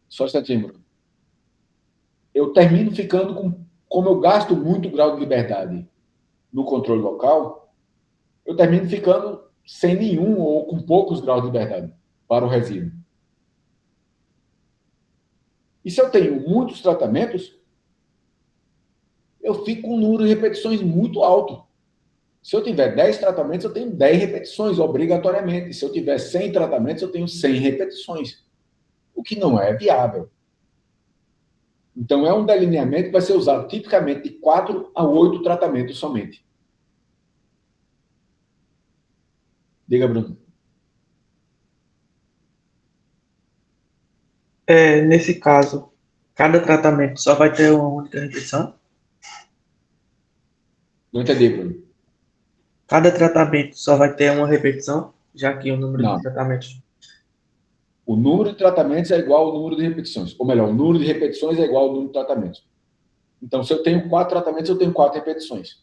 só um instantinho, Bruno, eu termino ficando com, como eu gasto muito grau de liberdade no controle local, eu termino ficando sem nenhum ou com poucos graus de liberdade para o resíduo. E se eu tenho muitos tratamentos, eu fico com um número de repetições muito alto. Se eu tiver 10 tratamentos, eu tenho 10 repetições, obrigatoriamente. Se eu tiver 100 tratamentos, eu tenho 100 repetições, o que não é viável. Então, é um delineamento que vai ser usado tipicamente de 4 a 8 tratamentos somente. Diga, Bruno. Nesse caso, cada tratamento só vai ter uma única repetição? Não entendi, Bruno. Cada tratamento só vai ter uma repetição, já que o número Não. de tratamentos... O número de tratamentos é igual ao número de repetições. Ou melhor, o número de repetições é igual ao número de tratamentos. Então, se eu tenho 4 tratamentos, eu tenho 4 repetições.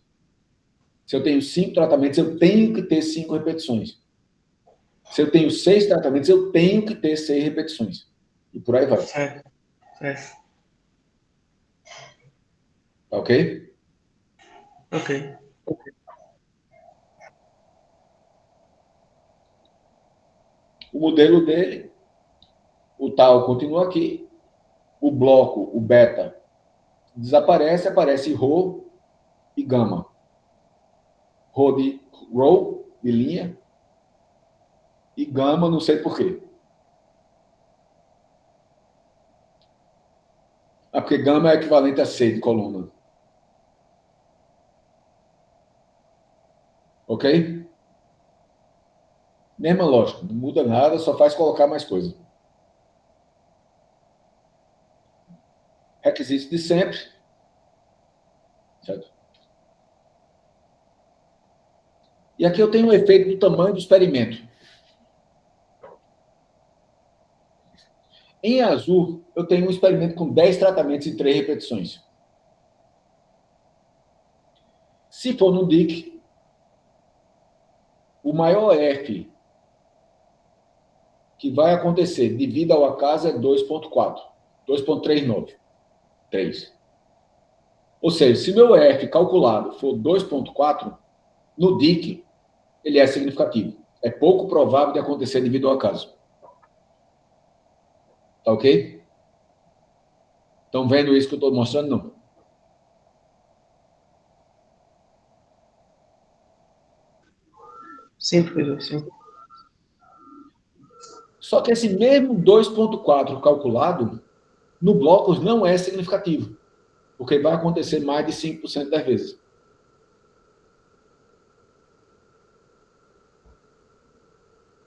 Se eu tenho 5 tratamentos, eu tenho que ter 5 repetições. Se eu tenho 6 tratamentos, eu tenho que ter 6 repetições. E por aí vai. Certo. Tá ok? Ok. O modelo dele, o tal continua aqui. O bloco, o beta, desaparece, aparece ρ e gama. Ρ de row de linha, e gama não sei por quê. Porque gama é equivalente a C de coluna. Ok? Mesma lógica, não muda nada, só faz colocar mais coisa. Requisito de sempre. Certo? E aqui eu tenho um efeito do tamanho do experimento. Em azul, eu tenho um experimento com 10 tratamentos em 3 repetições. Se for no DIC, o maior F que vai acontecer devido ao acaso é 2.4, 2.39, 3. Ou seja, se meu F calculado for 2.4, no DIC, ele é significativo. É pouco provável de acontecer devido ao acaso. Tá ok? Estão vendo isso que eu estou mostrando? Não. Sim, professor, sim. Só que esse mesmo 2.4 calculado, no blocos não é significativo, porque vai acontecer mais de 5% das vezes.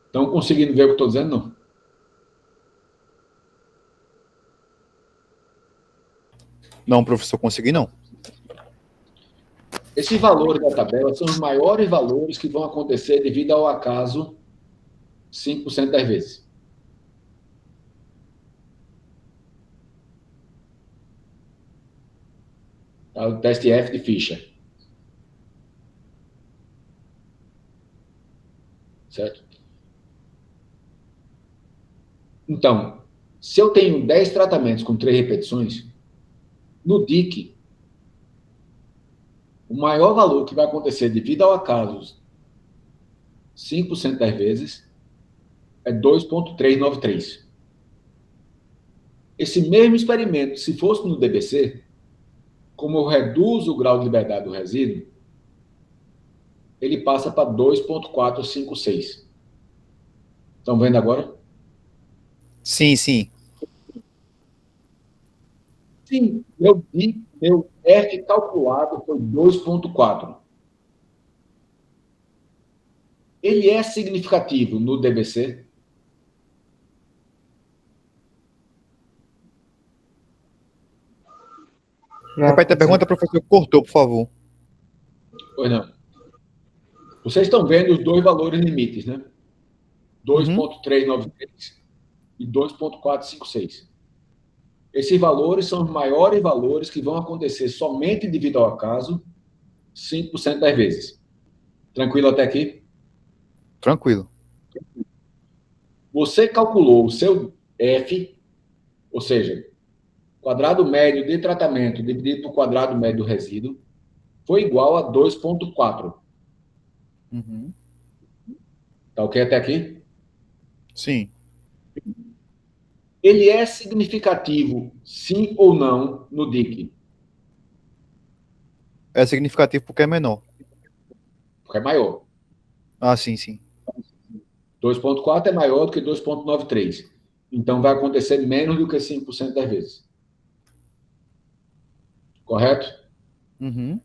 Estão conseguindo ver o que eu estou dizendo? Não. Não, professor, consegui não. Esses valores da tabela são os maiores valores que vão acontecer devido ao acaso 5% das vezes. Tá? O teste F de Fischer. Certo? Então, se eu tenho 10 tratamentos com 3 repetições, no DIC, o maior valor que vai acontecer devido ao acaso 5% das vezes é 2.393. Esse mesmo experimento, se fosse no DBC, como eu reduzo o grau de liberdade do resíduo, ele passa para 2.456. Estão vendo agora? Sim, sim. Sim, meu F calculado foi 2.4. Ele é significativo no DBC? Repete a pergunta, professor. Cortou, por favor. Pois não. Vocês estão vendo os dois valores limites, né? 2.393 e 2.456. Esses valores são os maiores valores que vão acontecer somente devido ao acaso 5% das vezes. Tranquilo até aqui? Tranquilo. Você calculou o seu F, ou seja, quadrado médio de tratamento dividido por quadrado médio do resíduo, foi igual a 2.4. Uhum. Tá ok até aqui? Sim. Ele é significativo, sim ou não, no DIC? É significativo porque é menor. Porque é maior. Ah, sim, sim. 2.4 é maior do que 2.93. Então, vai acontecer menos do que 5% das vezes. Correto? Uhum.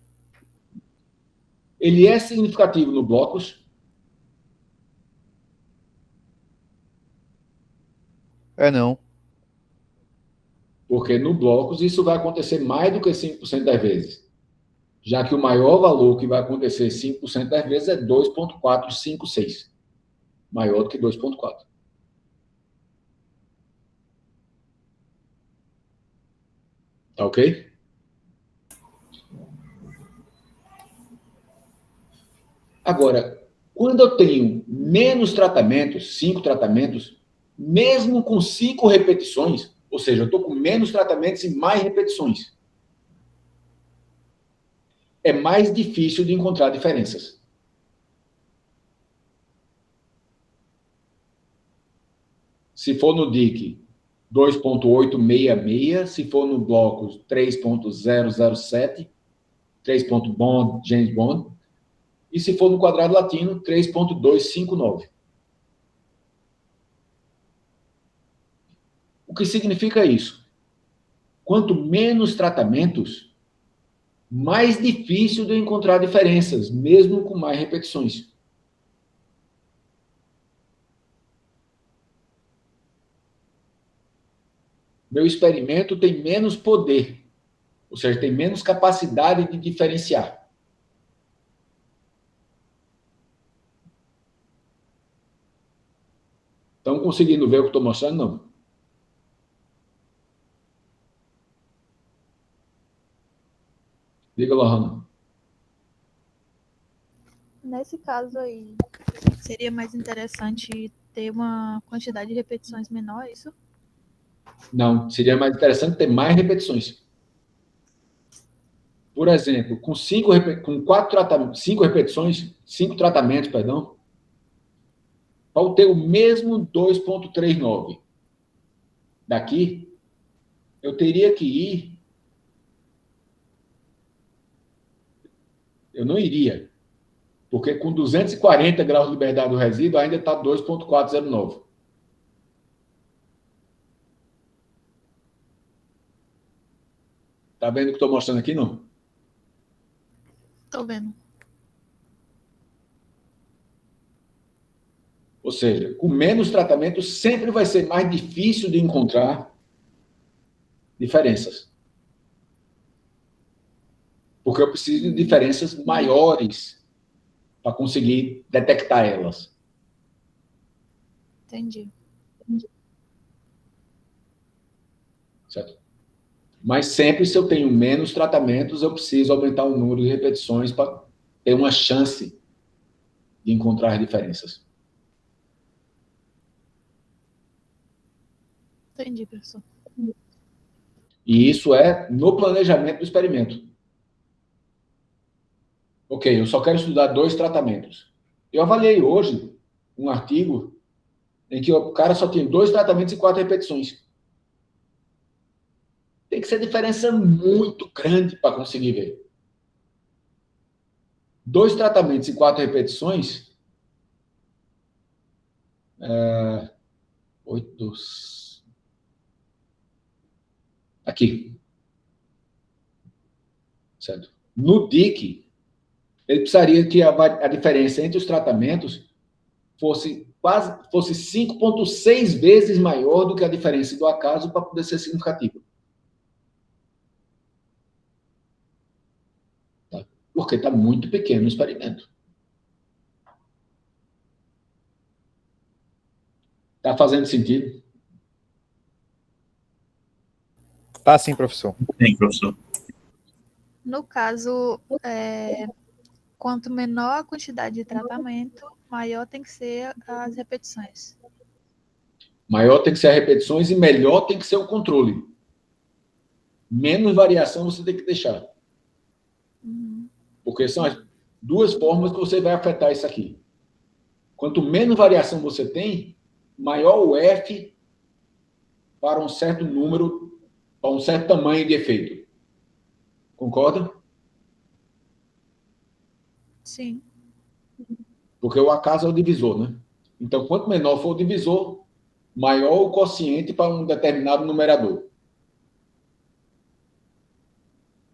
Ele é significativo no blocos? É não. Porque no blocos isso vai acontecer mais do que 5% das vezes. Já que o maior valor que vai acontecer 5% das vezes é 2.456. Maior do que 2.4. Tá ok? Agora, quando eu tenho menos tratamentos, 5 tratamentos, mesmo com 5 repetições, ou seja, eu estou com menos tratamentos e mais repetições, é mais difícil de encontrar diferenças. Se for no DIC, 2.866, se for no blocos 3.007, 3. Bond, James Bond, e se for no quadrado latino, 3,259. O que significa isso? Quanto menos tratamentos, mais difícil de encontrar diferenças, mesmo com mais repetições. Meu experimento tem menos poder, ou seja, tem menos capacidade de diferenciar. Estão conseguindo ver o que estou mostrando? Não. Diga, Lohana. Nesse caso aí, seria mais interessante ter uma quantidade de repetições menor, é isso? Não, seria mais interessante ter mais repetições. Por exemplo, com 5 tratamentos, para ter o mesmo 2,39 daqui, eu teria que ir. Eu não iria, porque com 240 graus de liberdade do resíduo ainda está 2,409. Está vendo o que estou mostrando aqui, não? Estou vendo. Ou seja, com menos tratamento sempre vai ser mais difícil de encontrar diferenças. Porque eu preciso de diferenças maiores para conseguir detectar elas. Entendi. Certo? Mas sempre, se eu tenho menos tratamentos, eu preciso aumentar o número de repetições para ter uma chance de encontrar diferenças. Entendi, professor. E isso é no planejamento do experimento. Ok, eu só quero estudar 2 tratamentos. Eu avaliei hoje um artigo em que o cara só tinha 2 tratamentos e 4 repetições. Tem que ser diferença muito grande para conseguir ver. 2 tratamentos e 4 repetições. 8. Aqui. Certo? No DIC, ele precisaria que a diferença entre os tratamentos fosse 5,6 vezes maior do que a diferença do acaso para poder ser significativo. Tá? Porque está muito pequeno o experimento. Está fazendo sentido? Tá sim, professor. Sim, professor. No caso, quanto menor a quantidade de tratamento, maior tem que ser as repetições. Maior tem que ser as repetições e melhor tem que ser o controle. Menos variação você tem que deixar. Porque são as 2 formas que você vai afetar isso aqui. Quanto menos variação você tem, maior o F para um certo número, para um certo tamanho de efeito. Concorda? Sim. Porque o acaso é o divisor, né? Então, quanto menor for o divisor, maior o quociente para um determinado numerador.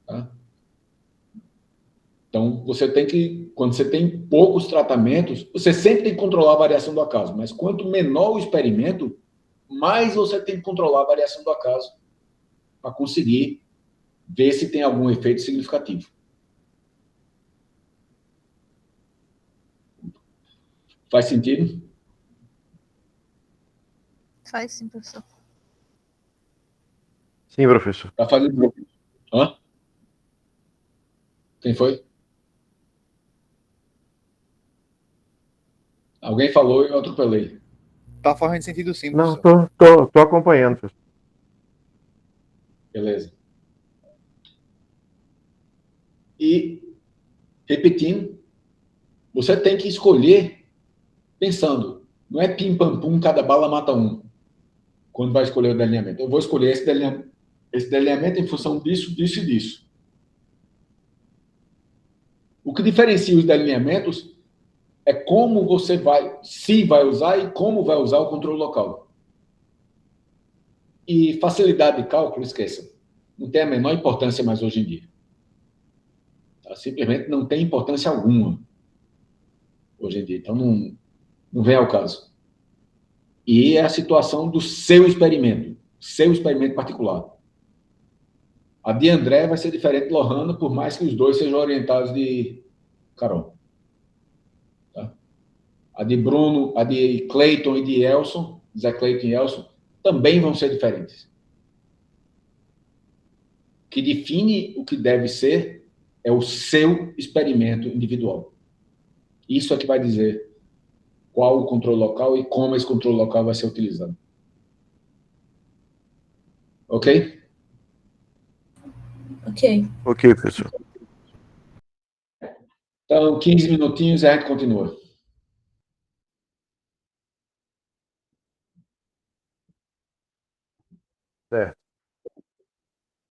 Tá? Então, você tem que, quando você tem poucos tratamentos, você sempre tem que controlar a variação do acaso, mas quanto menor o experimento, mais você tem que controlar a variação do acaso para conseguir ver se tem algum efeito significativo. Faz sentido? Faz sim, professor. Sim, professor. Está fazendo. Hã? Quem foi? Alguém falou e eu atropelei. Tá fazendo sentido sim, Não, professor. tô acompanhando, professor. Beleza. E, repetindo, você tem que escolher pensando. Não é pim-pam-pum, cada bala mata um. Quando vai escolher o delineamento. Eu vou escolher esse delineamento em função disso, disso e disso. O que diferencia os delineamentos é como você vai, se vai usar e como vai usar o controle local. E facilidade de cálculo, esqueça. Não tem a menor importância mais hoje em dia. Tá? Simplesmente não tem importância alguma hoje em dia. Então, não vem ao caso. E é a situação do seu experimento particular. A de André vai ser diferente de Lohana, por mais que os dois sejam orientados de Carol. Tá? A de Bruno, a de Clayton e de Elson, Zé Clayton e Elson, também vão ser diferentes. O que define o que deve ser é o seu experimento individual. Isso é que vai dizer qual o controle local e como esse controle local vai ser utilizado. Ok? Ok. Ok, professor. Então, 15 minutinhos e a gente continua. Certo.